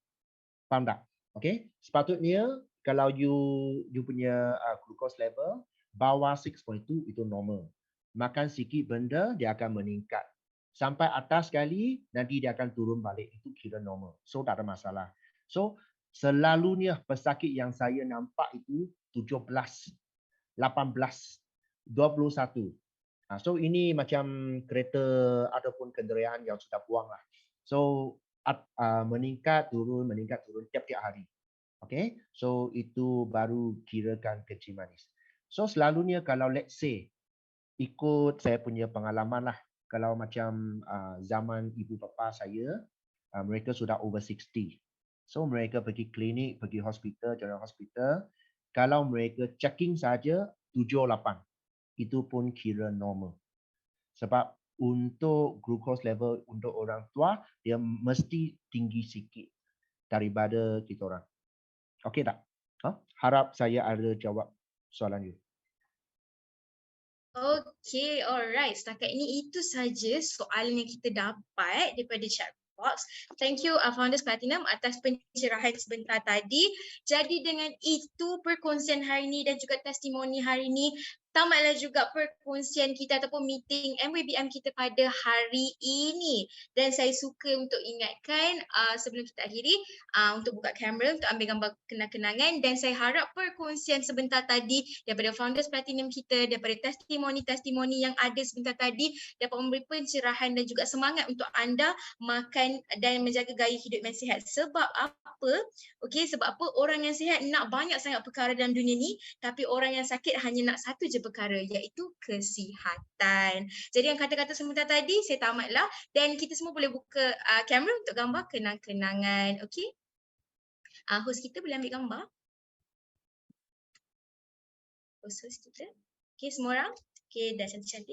Faham tak? Okey. Sepatutnya kalau you punya glucose level bawah 6.2 itu normal. Makan sikit benda dia akan meningkat. Sampai atas sekali nanti dia akan turun balik. Itu kira normal. So tak ada masalah. So selalunya pesakit yang saya nampak itu 17, 18, 21. So ini macam kereta ataupun kenderaan yang sudah buang lah. So meningkat turun tiap-tiap hari. Okay, so itu baru kirakan kencing manis. So selalunya kalau let's say ikut saya punya pengalaman lah, kalau macam zaman ibu bapa saya, mereka sudah over 60. So mereka pergi klinik, pergi hospital, general hospital. Kalau mereka checking saja 7, 8, itu pun kira normal. Sebab untuk glucose level untuk orang tua, dia mesti tinggi sikit daripada kita orang. Okey tak? Harap saya ada jawab soalan you. Okay, alright. Setakat ini itu saja soalan yang kita dapat daripada chat box. Thank you Founders Platinum atas pencerahan sebentar tadi. Jadi dengan itu perkongsian hari ini dan juga testimoni hari ini tamatlah juga perkongsian kita ataupun meeting MWBM kita pada hari ini. Dan saya suka untuk ingatkan sebelum kita akhiri untuk buka kamera untuk ambil gambar kenang-kenangan, dan saya harap perkongsian sebentar tadi daripada Founders Platinum kita, daripada testimoni-testimoni yang ada sebentar tadi dapat memberi pencerahan dan juga semangat untuk anda makan dan menjaga gaya hidup yang sihat. Sebab apa? Okey, sebab apa? Orang yang sihat nak banyak sangat perkara dalam dunia ni, tapi orang yang sakit hanya nak satu je perkara, iaitu kesihatan. Jadi yang kata-kata sebentar tadi saya tamatlah, dan kita semua boleh buka kamera untuk gambar kenang-kenangan. Okey? Host kita boleh ambil gambar. Host kita. Okey, semua orang. Okey, dah cantik-cantik.